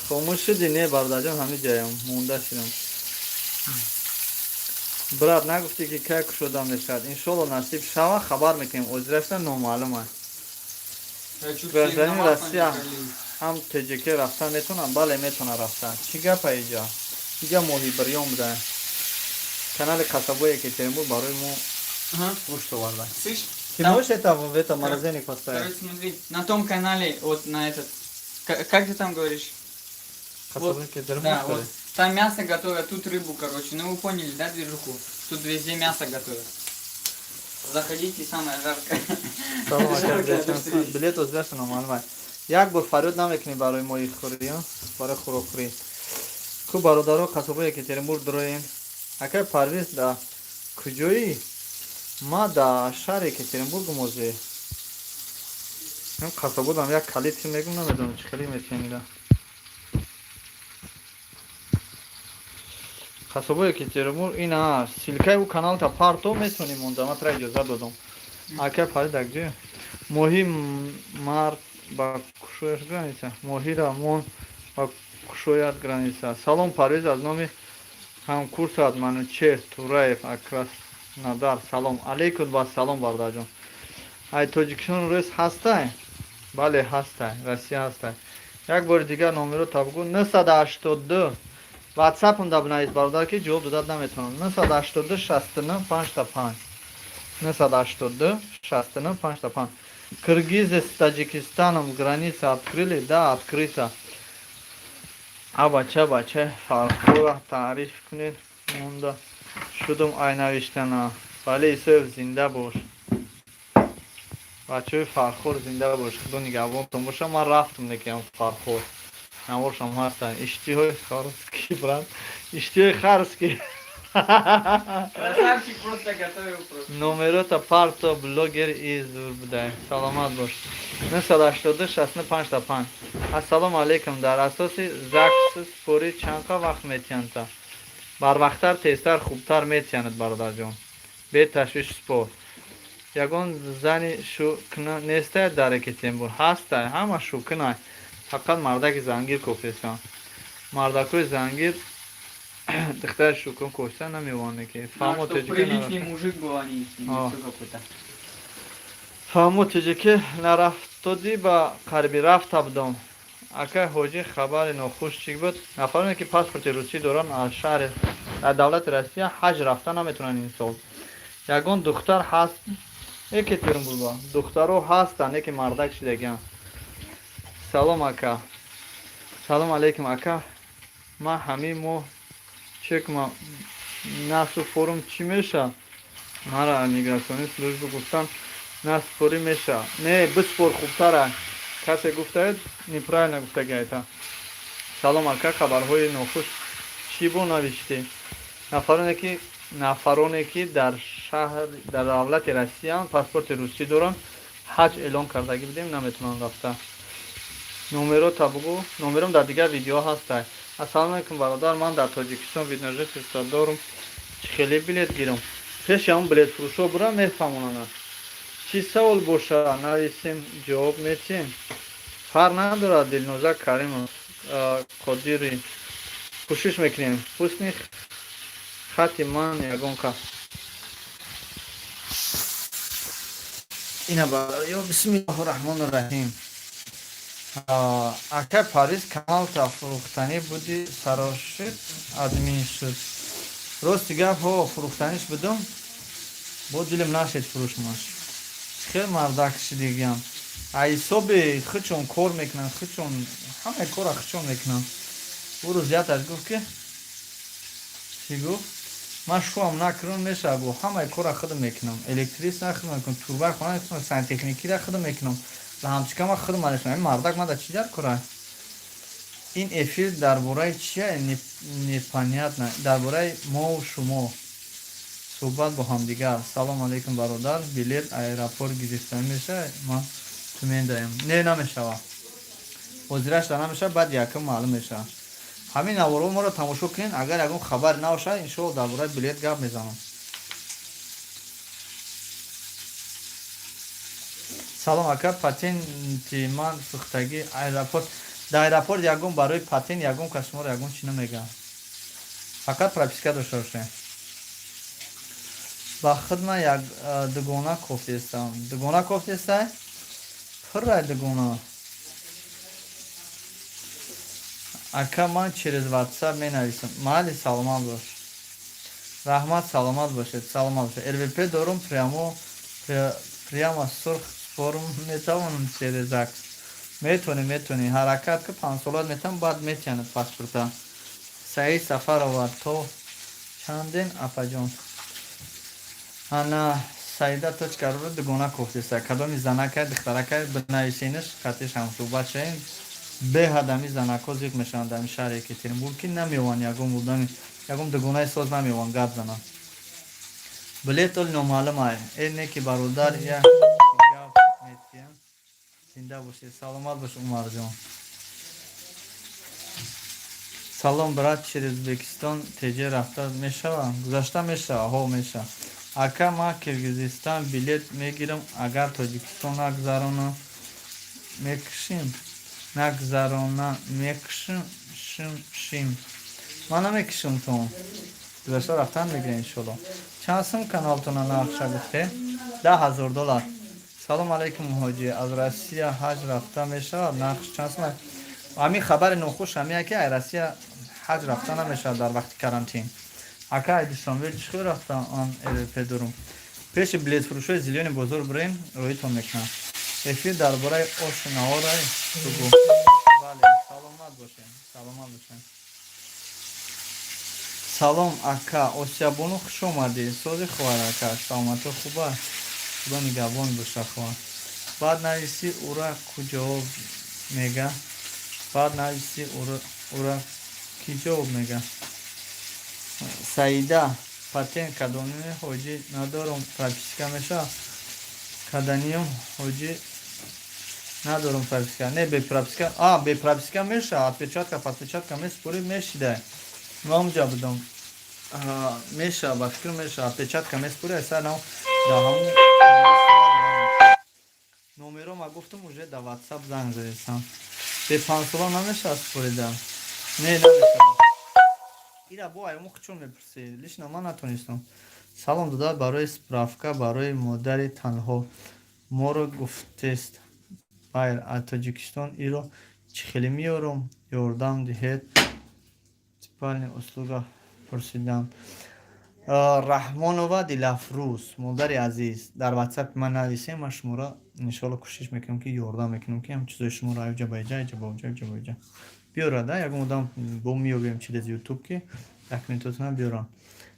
[SPEAKER 1] хомӯш шуди не бардаҷон ҳами ҷаям монда шидам. Брат, нагуфти ки как шуда мешавад. Иншолло насиб шава, хабар мекунем. Озирашта номаълум аст. Гражданин Россия ҳам ТЖК рафта метавонад? Бале метавонад рафта. Чӣ гапа иҷа? Иҷа моҳи бирём буда. Канали Қасабои Екатеринбург барои мо
[SPEAKER 2] Ага.
[SPEAKER 1] гӯшт оварда.
[SPEAKER 2] Слышь?
[SPEAKER 1] Ты
[SPEAKER 2] Там-
[SPEAKER 1] можешь это в этом морозильник поставить?
[SPEAKER 2] Короче, смотри, на том канале, вот на этот, как ты там говоришь?
[SPEAKER 1] Қасабои Екатеринбург,
[SPEAKER 2] Да,
[SPEAKER 1] что ли?
[SPEAKER 2] вот там мясо готовят, тут рыбу, короче. Ну вы поняли, да, движуху? Тут везде мясо готовят. Заходите, самое жаркое.
[SPEAKER 1] Салом ака
[SPEAKER 2] Жаркое
[SPEAKER 1] бечансан.
[SPEAKER 2] быстрее.
[SPEAKER 1] Билет озбешан амалмай. Як бор фарёд намекунӣ барои мои хӯрӣ, барои хӯрокхӯрӣ. Ку бародаро қасобое ки Екатеринбург дуроем. Ака Парвиз да куҷоӣ? Ма да шаҳри Екатеринбург мозе. Ин қасободам як калид чӣ мегум намедонам чӣ калид метиҳанида. Қасобое Екатеринбург ин аст. Силкаи ӯ каналта парто метонӣ монда. Ма тра иҷоза додам. Ака Парвиз дакҷӯ. Моҳӣ мард ба кушояш граница. Моҳира мон ба кушоят граница. Салом Парвиз аз номи ҳамкурсат Манучер Тураев Акраснодар. Салом алейкум ва салом бародарҷон. Ай Тоҷикистон рӯз ҳастай? Бале ҳастай. Россия ҳастай. Як бори дигар номеро табгӯ 982. WhatsApp-ам да бинавис бародар ки ҷавоб додат наметавонам. 982 69 505. 982 69 505. Кыргыз с Таджикистаном граница открыли? Да, открыта. А бача фархора таъриф кунед. Монда шудум ай навиштана. Бале Исоев зинда бош. Бачаи фархор зинда бош. Худо нигоҳбонтон боша. Ман рафтам некам фархор. Наворшам ҳастан. Иштиҳои харски брат. Иштиҳои харски.
[SPEAKER 2] Красавчик просто готовил просто.
[SPEAKER 1] Номерота парто блогер из Урбудай. Саломат бош. 982 65 5. Ассалому алейкум. Дар асоси ЗАГС спори чанд вақт метиҳанд? Барвақттар, тезтар, хубтар метиҳанд бародарҷон. Бе ташвиш спор. Ягон зани шукна нестай дар Екатеринбург? Ҳастай. Ҳама шукнай. Фақат мардаки зангир кофисан. Мардакои зангир духтари шукун кофисан намевонад ки. Фаҳмо
[SPEAKER 2] Приличный мужик был, они не какой-то.
[SPEAKER 1] Фаҳмо тиҷики нарафтоди ба қарби рафта будам. Ака ҳоҷи хабари нохуш чӣ буд? Нафароне ки паспорти русӣ доранд аз шаҳри давлати Россия ҳаҷ рафта наметавонанд ин сол. Ягон духтар ҳаст Екатеринбурга. Духтаро ҳастанд, не ки мардак шидагианд. Салом ака. Салом алейкум ака. Ма ҳамин моҳ чекма насу форум чӣ меша? Мара мигратсиони служба гуфтан наспорӣ меша. Не, биспор хубтара. Касе гуфтаед неправильно гуфтагиайта. Салом ака, хабарҳои нохуш чӣ бо навиштӣ? Нафароне ки дар давлати Россия паспорти русӣ доранд ҳаҷ эълон кардагӣ будем, наметавонанд рафта. Номеро табгӯ. Номером дар дигар видео ҳастай. Ассалому алейкум бародар, ман дар Тоҷикистон видножи фирстадорум. Чӣ хеле билет гирам? Пеши ҳамн билетфурӯшо бурам мефаҳмонанд. Чӣ савол боша нависем, ҷавоб метиҳем. Фарқ надорад. Дилноза Каримов Қодири. кӯшиш мекунем. Ҳусни хати ман ягон кас. Ина бароё бисмиллаҳи раҳмони раҳим. Ака Парвиз каналта фурӯхтанӣ буди сарошид админ шуд. Рости гап ҳо фурӯхтаниш будум. Бо дилим нашид фурӯшмаш. Хеле мардак шидигиам. Айсоби хичон кор мекунам, хичон ҳамаи кора хичон мекунам. ӯ рӯз яташ гуфт ки чӣ гуфт? Ман шуам накунам меша гуфт. Ҳамаи кора худам мекунам. Электрист худам мекунам, турба хона мекунам, сантехникира худам мекунам. Ҳамчикама худам манешам. Ин мардак мада чӣ дар кора? Ин эфир дар бораи чия? Непонятно. Дар бораи мову шумо суҳбат бо ҳамдигар. Салом алейкум бародар. Билет аэропорт гирифта мешавад? Ман тумен даем. Не, намешавад. ҳозираш да намешавад, баъд якум маълум мешавад. ҳамин аввало моро тамошо кунед. Агар ягон хабар набошад, иншоалло дар бораи билет гап мезанам. Салом ака, патенти ман сӯхтагӣ аэропорт. Дар аэропорт ягон барои патент ягон кас шуморо ягон чӣ намегӯяд. Фақат прописка дошта бошед. Ба хидма як дугона кофиестам. Дугона кофиестай? Пуррай дугона. Ака ман через WhatsApp менависам. Майли саломат бош. Раҳмат, саломат бошед. Саломат бошед. РВП дорум прямо сурх спорум метавонам через ЗАГС. Метонӣ. Ҳаракат ки 5 солат метавон, баъд метиҳанад паспорта. Саид Сафарова то чанден апаҷон. Ана Saida toch karur dugona koftesa. Kadomi zanaka dkhtaraka bnayisinish khatish hamsubat shain. Be hadami zanako zik meshandami shari ki Tirmurki namiwan yagum budami yagum dugonay soz namiwan gab zanan. Biletol nomalum ay. Ne ki barodar ya gab metiyam. Zinda boshi. Salomat bosh Umarjon. Салом, брат, через Узбекистан теже рафта мешава. Гузашта мешава, хо меша. Ака ма Киргизистан билет мегирам, агар Тоҷикистон нагзарона мекшим. Нагзарона мекшим. Ма намекшим тон. Гузашта рафтан мегирам иншалло. Чанд сум каналтона нақша гуфте? $10,000. Салом алейкум ҳоҷи. Аз Россия ҳаҷ рафта мешава. Нақш чанд сум? Ами хабари нохуш ами ки ай Россия ҳаҷ рафта намешавад дар вақти карантин. Ака ай душанбе чӣ рафта он педурум. Пеши билетфурӯшои зилёни бозор бирем, роҳитон мекунам. Эфир дар бораи ошинаорай сугӯ. Бале, саломат бошем, саломат бошем. Салом ака, Осиябону хуш омадӣ. Сози хувар ака, саломату хуба. Худо нигоҳбон боша хувар. Баъд нависи ура куҷо мега. Баъд нависи ура ки ҷавоб мега. Саида патент кадоми ҳоҷӣ надорум прописка меша. Каданиум ҳоҷӣ надорум прописка. Не бе прописка. Бе прописка меша. Отпечатка, подпечатка меспури мешида. Номҷа будам. Меша, ба фикр меша. Отпечатка меспури аса нам да ҳамун номеро ма гуфтам уже да WhatsApp занг заресам. Бе пансола намеша спорида. Не намеша. Ира бо айму хучун мепурси. Лишна ман натонистам. Салом дода барои справка барои модари танҳо. Моро гуфтест. Байр аз Тоҷикистон иро чӣ хеле меёрам ёрдам диҳед. Типални услуга пурсидам. Раҳмонова Дилафрӯз, модари азиз, дар WhatsApp ман нависем, ман шуморо иншолло кӯшиш мекунам ки ёрдам мекунам ки ҳам чизои шуморо аҷа ба иҷа, аҷа ба уҷа, аҷа ба уҷа биёра да ягон одам бо меёбем чиз YouTube ки документотина биёрам.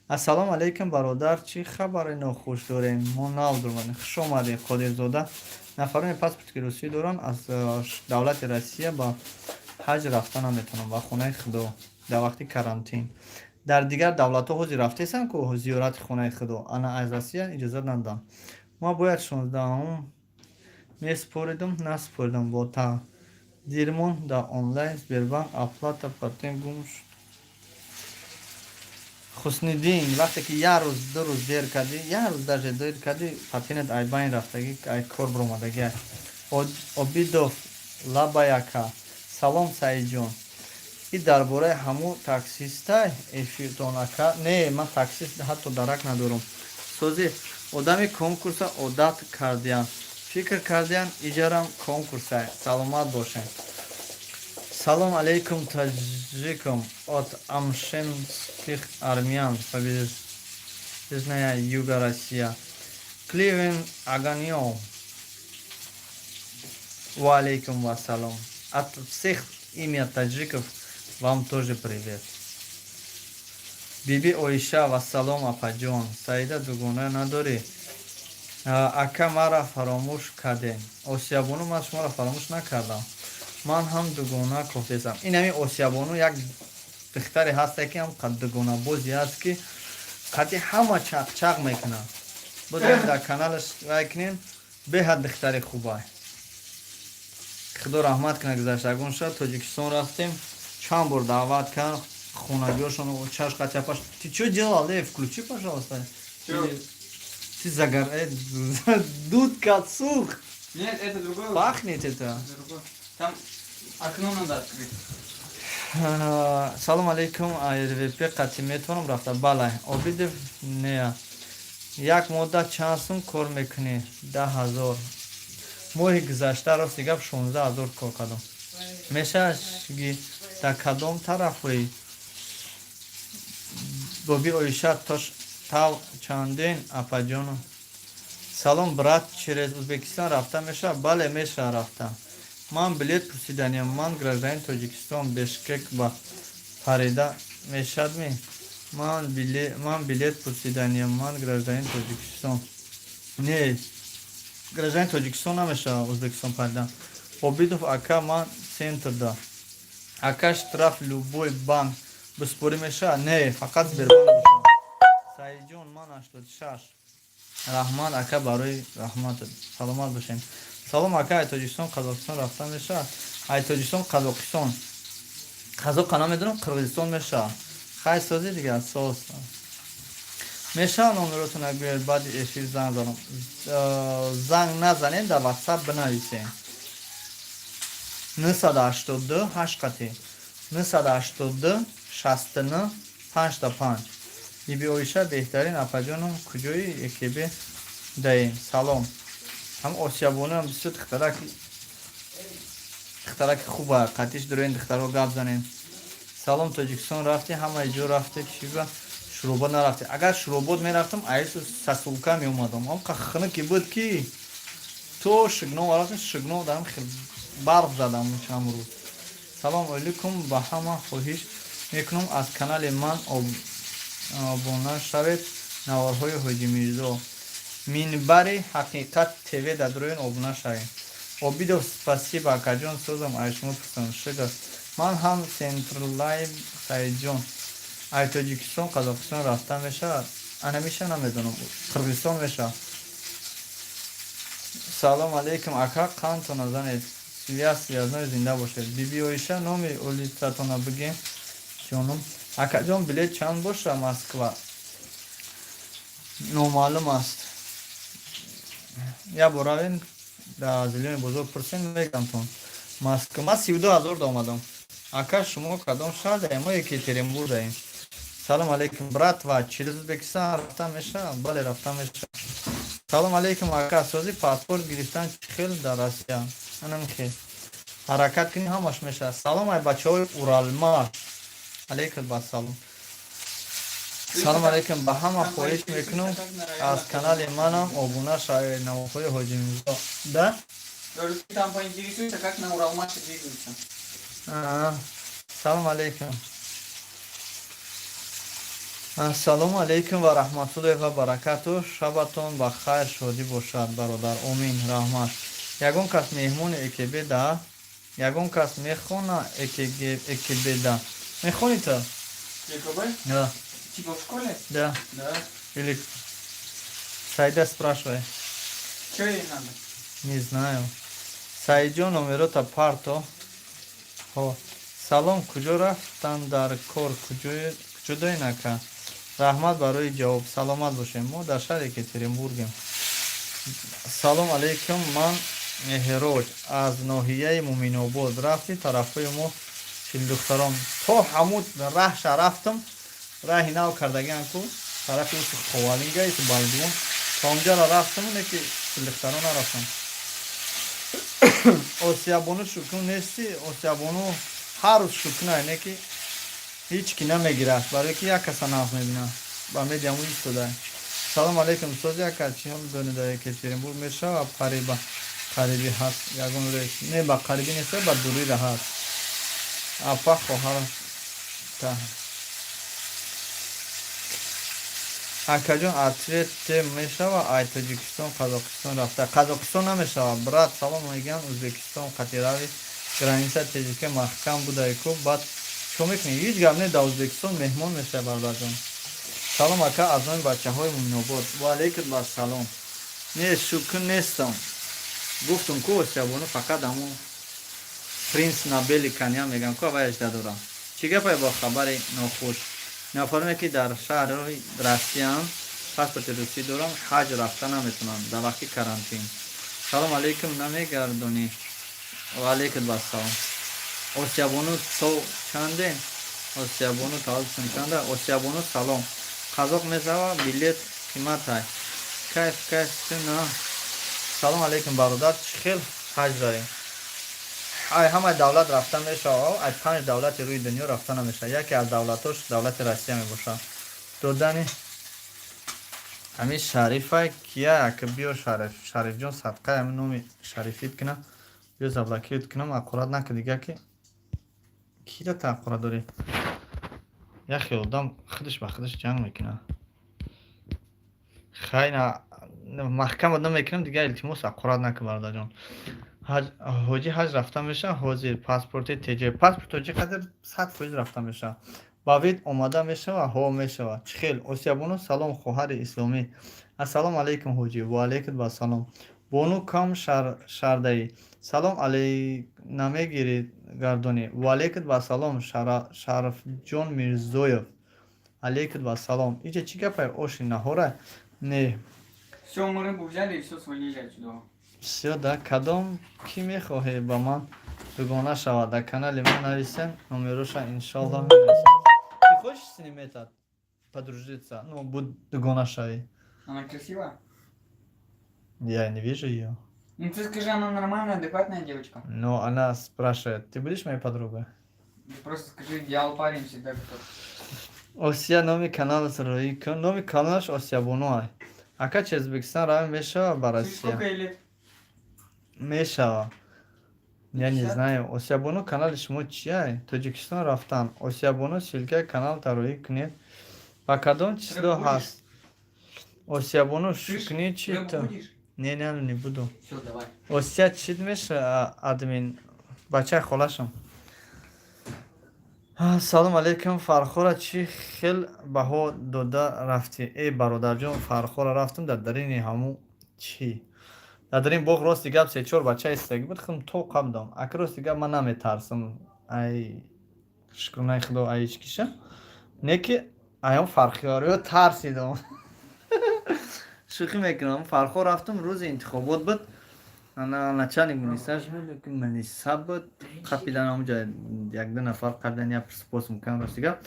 [SPEAKER 1] Ассалому алейкум бародар, чӣ хабари нохуш дорем? Мо навдурманд. Хуш омадед Қодирзода. Нафарони паспорти русӣ доранд. Аз давлати Россия ба ҳаҷ рафта наметавонам ба хонаи Худо дар вақти карантин. Дар дигар давлатҳо ҳозир рафтесам ку зиёрати хонаи Худо. Ана аз Россия иҷозат надам. Мо бояд 16 меспоридам, наспоридам бо тақдирмон дар онлайн Сбербанк оплата патент гум шуд. Хусниддин, вақте ки як рӯз, ду рӯз дер кардӣ, як рӯз даже дер кардӣ, патентат ай байн рафтагӣ, ай кор баромадагӣ. Обидов Лабаяка. Салом Саидҷон. И дар бораи ҳамун таксистай эфиртон ака. Не, ман таксист ҳатто дарак надорам. Сози одами конкурса одат кардиям. Фикр кардиям иҷарам конкурсай. Саломат бошем. Салом алейкум таҷикам от амшемских армян победная Юга Россия. Кливен Аганьев. Ва алейкум вассалам. От всех имя таджиков вам тоже привет. Биби Оиша вассалом апаҷон. Саида дугона надори. Ака мара фаромӯш кардем. Осиябону ман шуморо фаромӯш накардам. Ман ҳам дугона кофтесам. Ин ҳамин Осиябону як духтаре ҳаста ки ҳам қад дугона бози аст ки қади ҳама чақ мекунад. Бозем дар каналаш лайкнем. Беҳад духтари хубай. Худо раҳмат кунад гузаштагон шад. Тоҷикистон рафтем. Чанд бор даъват кард. Хонагиёшон чаш қатяпаш. Ты что делал? Включи, пожалуйста. Ты загорает. Дудка сух.
[SPEAKER 2] Нет, это другое.
[SPEAKER 1] Пахнет это.
[SPEAKER 2] Другое. Там окно надо открыть.
[SPEAKER 1] Салом алейкум. РВП қатӣ метавонам рафта? Бале. Обидев не. Як моддат чанд сум кор мекунӣ? 10,000. Моҳи гузашта рости гап 16,000 кор кардам. Мешашги дар кадом тарафои? Боби Оиша тав чандин апаҷону. Салом брат, через Узбекистон рафта меша? Бале, меша рафта. Ман билет пурсиданем. Ман гражданин Тоҷикистон, Бишкек ба Фарида мешадми? Ман билет пурсиданем. Ман гражданин Тоҷикистон. Не, гражданин Тоҷикистон намешавад Ӯзбекистон пайда. Обидов ака ман центрда. Ака штраф любой банк биспорӣ мешавад? Не, фақат Сбербанк бошад. Саидҷон ман 86. Раҳмат ака барои раҳмат. Саломат бошем. Салом ака, ай Тоҷикистон, Қазоқистон рафта мешавад? Ай Тоҷикистон, Қазоқистон. Қазоқа намедонам, Қирғизистон мешавад. Хай созӣ дигар асос. Мешавад номеротона гӯед баъди эфир занг занам. Занг назанед, дар WhatsApp бинависед. 982 8 қати 982 69 55. Биби Оиша беҳтарин апаҷоном куҷои екебе даем. Салом. Ҳам осиябонам бисёр духтараки хуба қатиш дуроин духтаро гап занем. Салом Тоҷикистон рафти, ҳамаи ҷо рафте кишиба шуробот нарафте. Агар шуробот мерафтам айсу сасулка меомадам. Амқа хиныки буд ки то шигнов арафтам, шигнов дарам хел барқ задам чанд рӯз. Салом алейкум, ба ҳама хоҳиш мекунам аз канали ман обуна шавед. Наварҳои Ҳоҷи Мирзо минбари ҳақиқат ТВ дар дуроин обуна шавед. Обидов спасибо акаҷон, созам ай шумо писам шигаст. Ман ҳам Централайв Саидҷон. Ай Тоҷикистон, Қазоқистон рафта мешавад? Ана меша намедонам. Қирғизистон мешавад. Салом алейкум ака, қантон назанед. Связной зинда бошед. Биби Оиша номи улицатона бигем ҷонум. Акаҷон билет чанд боша Москва? Номаълум аст. Я боравен дар Зелёни бозор пурсен мегамтон. Москва. Ман 32 000 да омадам. Ака шумо кадом шаҳр даем? Мо Екатеринбург даем. Салом алейкум братва, через Ӯзбекистон рафта мешавад? Бале рафта мешавад. Салом алейкум ака, сози паспорт гирифтан чӣ хел дар Россия? Анам хел. Ҳаракат кунӣ ҳамаш мешавад. Салом ай бачаҳои Уралмаш. Алейкум басалом. Салом алейкум, ба ҳама хоҳиш мекунам аз канали манам обуна шавед. Наварҳои Ҳоҷи Мирзо. Да?
[SPEAKER 2] Там поинтересуйся, как на Уралмаше двигаются.
[SPEAKER 1] Салом алейкум. Ассалому алейкум ва раҳматуллоҳи ва баракатуҳ. Шабатон ба хайр, шодӣ бошад бародар. Омин, раҳмат. Ягон кас меҳмони ЭКБ-да? Ягон кас мехона ЭКБ-да? Мехони то?
[SPEAKER 2] ЕКБ?
[SPEAKER 1] Да.
[SPEAKER 2] Типа в школе?
[SPEAKER 1] Да.
[SPEAKER 2] Да.
[SPEAKER 1] Или Саида спрашивай.
[SPEAKER 2] Что ей надо?
[SPEAKER 1] Не знаю. Саиджон номерота парто. Салом, куҷо рафтан дар кор? Куҷо доин ака? Раҳмат барои ҷавоб. Саломат бошем. Мо дар шаҳри Екатеринбургем. Салом алейкум, ман Меҳроҷ аз ноҳияи Муминобод. Рафти тарафҳои мо чилдухтарон. То ҳамуд раҳша рафтам. Раҳи нав кардагиам ку тарафи уси Ховалинга ису Балдион. Та онҷара рафтам, не ки чилдухтарон нарафтам. Осиябону шукун нести? Осиябону ҳар рӯз шукунай, не ки ҳеҷ ки намегирад, барои ки як каса нав мебинад. Ба медиаму истодай. Салом алейкум, сози ака, чӣ ҳол донед дар Екатеринбург мешавад? Қарибӣ ҳаст. Ягон рейс. Не ба қарибӣ нест, ба дурира ҳаст. Апа хоҳар та. Акаҷон ответ мешавад? Ай Тоҷикистон, Қазоқистон рафта. Қазоқистон намешавад. Брат, салом мегӯям Ӯзбекистон қатирави граница тезика маҳкам будаи ку. Баъд чо мекунӣ? Ҳеҷ гап не, дар Ӯзбекистон меҳмон мешавад бародарҷон. Салом ака, аз номи бачаҳои Муминобод. Ва алейкум басалом. Не, шукун нестам. Гуфтум ку осиябону фақат ҳамон принс Набели Каня мегам ку аваяш дадорам. Чӣ гапай бо хабари нохуш? Нафарме ки дар шаҳрҳои Россияам паспорти русӣ дорам, ҳаҷ рафта наметунам дар вақти карантин. Салом алейкум, намегардонӣ? Ва алейкум басалом. Осиябону то чанде? Осиябону таваллудтон чанда? Осиябону салом. Қазоқ мешава билет қиматай. Кайф на. Салом алейкум бародар, чӣ хел ҳаҷ дорем? Ай ҳамаи давлат рафта мешавад, ай 5 давлати рӯи дунё рафта намешавад. Яке аз давлатош давлати Россия мебошад. Додани ҳамин Шарифай кия ака биё Шарифҷон садқа ҳамин номи Шарифит кина. Биё заблокиёт кинам, ақурат накӣ дига ки кира тақурат дорӣ. Яхе одам худаш ба худаш ҷанг мекунад. Хайна محکم آدم میکنم دیگه التماس اقرار نکن برادر جان. حاجی حج رفته میشه حاضر پاسپورت تجه پاسپورت تجه قدر 100% رفته میشه باید اومده میشه و ها میشه چخیل اوسیابونو سلام خواهر اسلامی السلام علیکم حاجی و علیکم و سلام بونو کم شردایی سلام علی نمیگیری گردونی و علیکم و سلام شرف جون میرزویف علیکم و سلام اینجا چی گپه اوشی نهوره نه
[SPEAKER 2] Все, мы рыбу взяли и все свалили отсюда.
[SPEAKER 1] все да кадом ки мехоҳе ба ман дугона шавад дар канали ман нависем номероша иншаллоҳ менависем ки хочешь с ним этот подружиться ну буд дугона шави
[SPEAKER 2] Она красивая?
[SPEAKER 1] я не вижу её
[SPEAKER 2] Ну ты скажи, она нормальная, адекватная девочка.
[SPEAKER 1] но она спрашивает ты будешь моей подругой
[SPEAKER 2] Ты просто скажи, идеал парень всегда готов.
[SPEAKER 1] осия номи каналаш роӣ кун номи каналаш осиябонуай ака чи ӯзбекистон равӣ мешава ба
[SPEAKER 2] Слушай, сколько
[SPEAKER 1] россия
[SPEAKER 2] ей лет?
[SPEAKER 1] мешава я не
[SPEAKER 2] 50?
[SPEAKER 1] знаю осиябону канали шумо чия тоҷикистон рафтан осиябону силкаи канал тароӣ кунед ба кадом число
[SPEAKER 2] Рыбу
[SPEAKER 1] ҳаст осиябону
[SPEAKER 2] Слышь,
[SPEAKER 1] шукни чи
[SPEAKER 2] рыбу
[SPEAKER 1] то
[SPEAKER 2] будешь?
[SPEAKER 1] не буду
[SPEAKER 2] Все, давай.
[SPEAKER 1] осия чид меша админ бачаи холашам салом алейкум фархора чӣ хел баҳо дода рафтӣ бародарҷон фархора рафтам дар дарини ҳамун чӣ дар дарин боғ рости гап 3-4 бача истаги буд хм тоқам дом ака рости гап ман наметарсам ай шукрнаи худо айч киша не ки аён фархиёриё тарсидам шӯхӣ мекунам фархо рафтам рӯзи интихобот буд начальник министра буд қапидан ҳамҷа 1-2 нафар қапидан я спос мекунам рости гап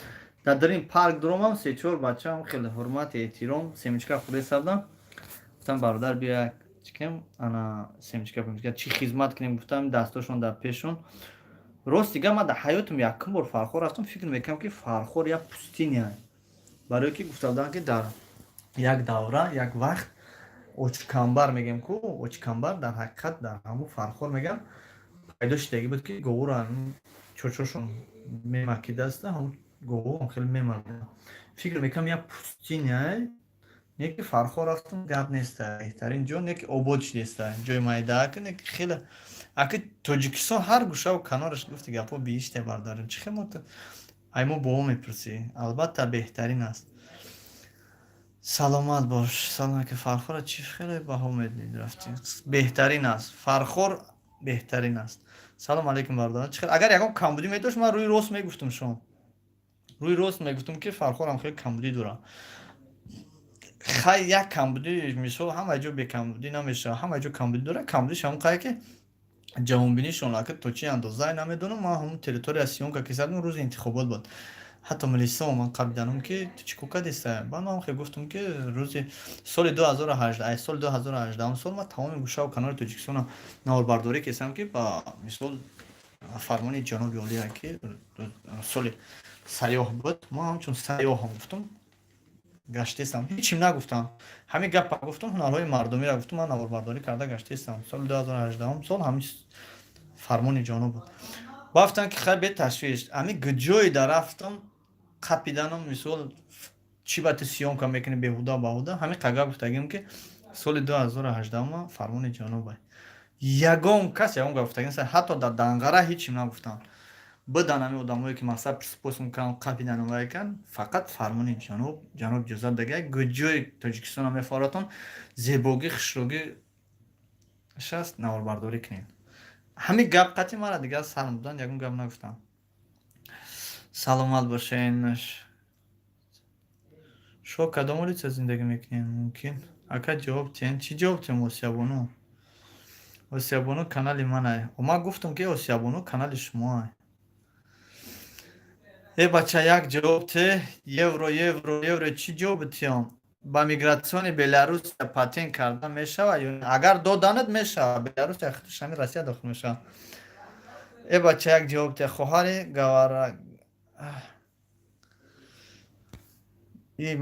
[SPEAKER 1] дар дарин парк дуромам 3-4 бачаам хеле ҳурмат эҳтиром семечка хӯрда сардам гуфтам бародар бия чикем ана семечка помечка чӣ хизмат кунем гуфтам дастошон дар пешон рости гап ман дар ҳаётам якум бор фархор рафтам фикр мекунам ки фархор як пустиняй барое ки гуфта буданд ки дар як давра як вақт очкамбар мегем ку очкамбар дар ҳақиқат дар ҳамун фархор мегам пайдо шидаги буд ки говура чочошон мемакидаста ҳамун гову хеле мемарда фикр мекунам як пустиняй не ки фархор рафтам гап неста беҳтарин ҷо не ки обод шудеста ҷои майдаак не ки хеле аки тоҷикистон ҳар гӯшаву канораш гуфти гапҳо бииште бардарем чӣ хемо аймо бо мо мепурсӣ албатта беҳтарин аст саломат бош салом ки фархора чӣ хеле баҳо медиҳед рафтӣ беҳтарин аст фархор беҳтарин аст салом алейкум бародарон чӣ хеле агар ягон камбудӣ медошт ман рӯи рост мегуфтам шумо рӯи рост мегуфтам ки фархорам хеле камбудӣ дорад хай як камбудӣ мисол ҳама ҷо бекамбудӣ намешавад ҳама ҷо камбудӣ дорад камбудиш ҳамон қадр ки ҷавонбинишон ака то чӣ андозае намедонам ман ҳамун территория сиёнка ки сардам рӯзи интихобот буд ҳатто милисо ман қабиданам ки ту чӣ кӯка деста баъд ман хеле гуфтам ки рӯзи соли 2018 соли 2018 сол ман тамоми гӯшаву канори тоҷикистонам наварбардорӣ кардам ки ба мисол фармони ҷаноби олия ки соли сайёҳ буд ман ҳамчун сайёҳам гуфтам гаштестам ҳечим нагуфтам ҳамин гапа гуфтам ҳунарҳои мардумиро гуфтам ман наварбардорӣ карда гаштестам соли 2018 сол ҳамин фармони ҷаноб буд бафтам ки хай бе ташвиш ҳамин гуҷоида рафтам қапиданам мисол чӣ ба ту сиёнка мекунӣ беҳуда баҳуда ҳамин қага гуфтагим ки соли 2018 ман фармони ҷанобай ягон кас ягон гап гуфтагим ҳатто дар данғара ҳечим нагуфтам будан ҳамин одамое ки мақсад спос мекунам қапиданам вайкан фақат фармони ҷаноб ҷозат дага гуҷои тоҷикистона мефаратон зебогӣ хушрӯгӣ шаст наварбардорӣ кунед ҳамин гап қати мара дигар сарм будан ягон гап нагуфтам саломат бошен шо кадом улица зиндагӣ мекунед мумкин ака ҷавоб тиҳед чӣ ҷавоб тиҳем осиябону осиябону канали манай ман гуфтам ки осиябону канали шумоай бача як ҷавоб те евро чӣ ҷавоби тиҳам ба мигратсиони беларусия патент карда мешавад ё агар доданат мешавад беларусия худшами россия дохил мешавад бача як ҷавоб те хоҳари гавара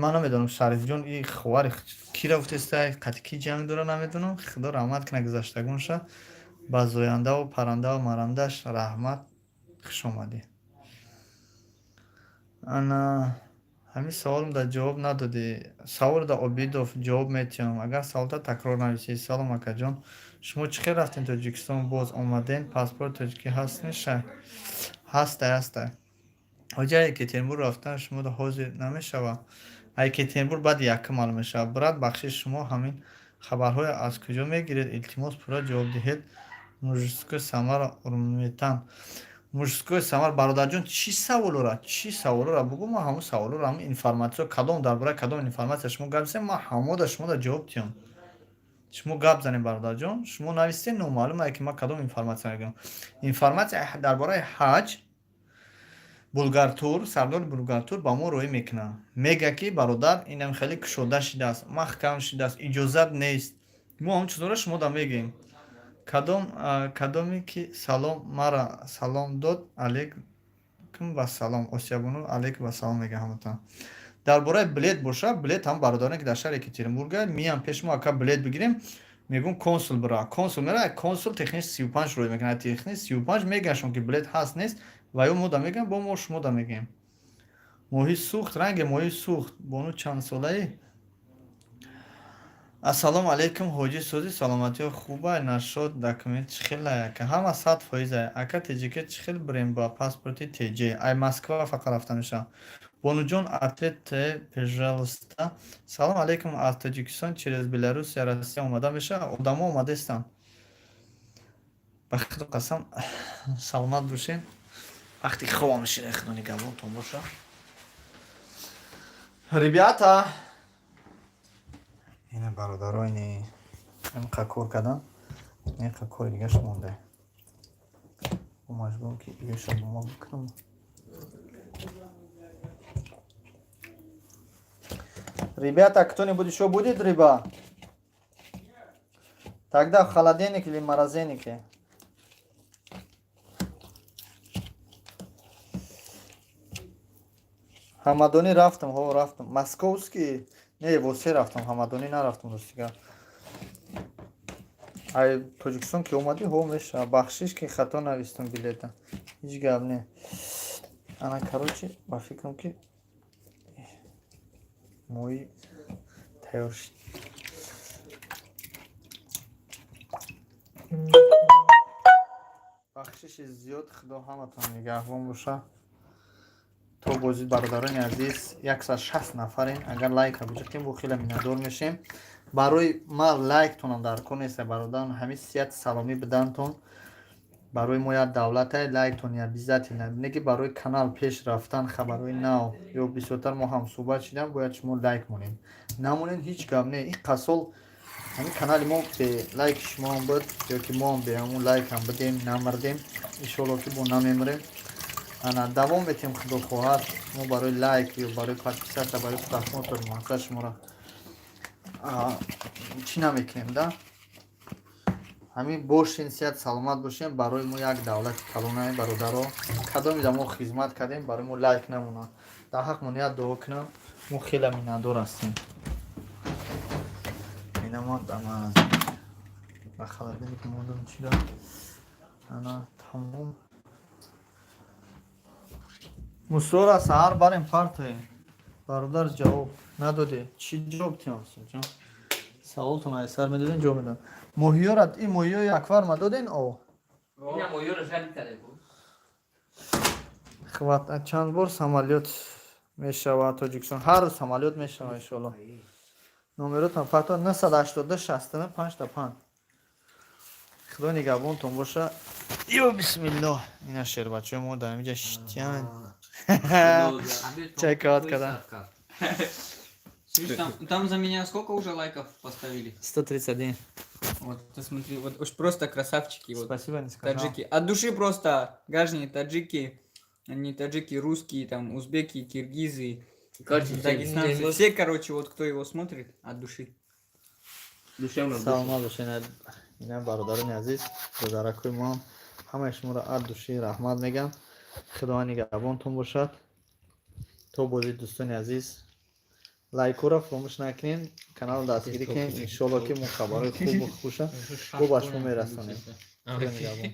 [SPEAKER 1] ман намедонам шарифҷон и хоҳари кира гуфтеста қати ки ҷанг дора намедонам худо раҳмат кунад гузаштагонша ба зояндаву паррандаву маррандаш раҳмат хушомадед ана همین سوالم در جواب ندادی. سوال در обидов جواب میتونم. اگر سوال تا تکرار نویسی. سلام اکا جان. شما چخیر رفتین تاجیکستان باز آمدین؟ پاسپورت تاجیکی هست میشه؟ هسته. حاجی یکترینبور رفتن شما در حاضر نمیشه. یکترینبور بعد یکم معلوم میشه. برات بخشش شما همین خبرهای از کجا میگیرید؟ التماس پورا جواب دهید. مجسکو سمر ارمیتان. مجسکو سمر برادرجان چی سوالو را بگو. ما همون سوالو را همون اینفارماسیون کدام درباره کدام اینفارماسیون شما گپ زنید ما همو در شما در جواب تیم. شما گپ زنید برادرجان. شما نویسید نو معلومه که ما کدام اینفارماسیون میگم. اینفارماسیون درباره حج بولگار سردار بولگار با ما روی میکنه. میگه که برادر اینم خیلی کشوده شده است. محکم شده است. اجازت نیست. ما همون چیزا را شما در میگیم. کدامی که سلام مرا سلام داد علیکم و سلام اسیابونو علیکم و سلام میگه همتون. درباره بلیت باشه بلیت هم برادران که در شهر یکترینبورگ میان پیش ما که بلیت بگیریم میگن کنسول برا کنسول میره کنسول تکنیک 35 روی میکنه تکنیک 35 میگن شون که بلیت هست نیست و یا مو میگن با ما شما دا میگیم ماهی سوخت رنگ ماهی سوخت بونو چند ساله. السلام علیکم حاجی سوزی سلامتی خوبه نشد دکمنت چخیله که همه 100% اکا تیجیکه چخیل بریم با پاسپورتی تیجی ای مسکو فقط رفته میشه. بانو جان اتت پژالستا. سلام علیکم از تاجیکستان через بلاروس یا روسیه اومده میشه. آدم اومده استن بخدا قسم سلامت باشین. وقتی خواب میشین اخنونی گمون تون باشه. Ребята اینه برادرها اینه کار کردن این کار دیگه مونده و مجبورم که دیگه شما بکنم. Ребята, кто-нибудь еще будет рыба? Тогда в холодильник или морозильнике. Хамадони рафтам, рафтам. Московский не, восе рафтам, Хамадони нарафтам достига. Ай Тоҷикистон ки омадӣ ҳо меша бахшиш ки хато навистам билета. Ҳеҷ гап не. Ана короче ба фикрам ки мои тайёр шид. бахшиши зиёд худо ҳаматон нигаҳбон боша. То бозид бародарони азиз 160 нафарин. Агар лайк биҷақим бо хеле миннатдор мешем. барои ма лайктонам дар кор нест бародарон ҳамин сият саломӣ бидантон. барои мо як давлате лайктон як иззати неги барои канал пеш рафтан хабарҳои нав ё бисёртар мо ҳамсӯҳбат шидам бояд шумо лайк монед. Намонед ҳеҷ гап не. ин қасол ҳамин канали мо бе лайки шумоам буд ё ки моам бе ҳамун лайкам бидем намардем иншоалло ки бо намемрем. ана давом метем худо хоҳад мо барои лайк ё барои подписата барои просмотр мақсад шуморо чӣ намекунем да. ҳамин бошин сият саломат бошем. барои мо як давлати калонаи бародаро кадоми мо хизмат кардем барои мо лайк намонад. дар ҳақ мо ният дуо кунам. мо хеле миннатдор ҳастем. инамон дама ба халабини ки мондам чида ана тамом мусора саҳар барем партае бародар ҷавоб надоде. Чӣ ҷавоб тиёмсин ҷон саволтон ай сар медоден ҷавоб медодам. моҳиёрат ин моҳиё яквар ма доден о хват чанд бор самолёт мешавад Тоҷикистон. ҳар рӯз самолёт мешавад иншоалло. номеротон фақат 982 65 5. худо нигаҳбонтон боша. ё бисмиллоҳ ина шербачаи мо дар инҷа шитян чайкаат кардан.
[SPEAKER 2] Там за меня сколько уже лайков поставили?
[SPEAKER 1] 131.
[SPEAKER 2] Вот, ты смотри, вот уж просто красавчики. Вот,
[SPEAKER 1] Спасибо, не сказал.
[SPEAKER 2] таджики. От души просто граждане таджики, не таджики, русские, там, узбеки, киргизы, дагестанцы. Все, короче, вот кто его смотрит, от души.
[SPEAKER 1] Салом алейкум. Ина бародарони азиз, бузаракои мо ҳамаи шуморо аз души раҳмат мегам. Худо нигаҳбонтон бошад. То бози дӯстони азиз лайкора фаромӯш накунед. Канал дастгирӣ кунед. Иншоалло ки мо хабарҳои хубу хуша бо ба шумо мерасонем. Худо нигаҳбон.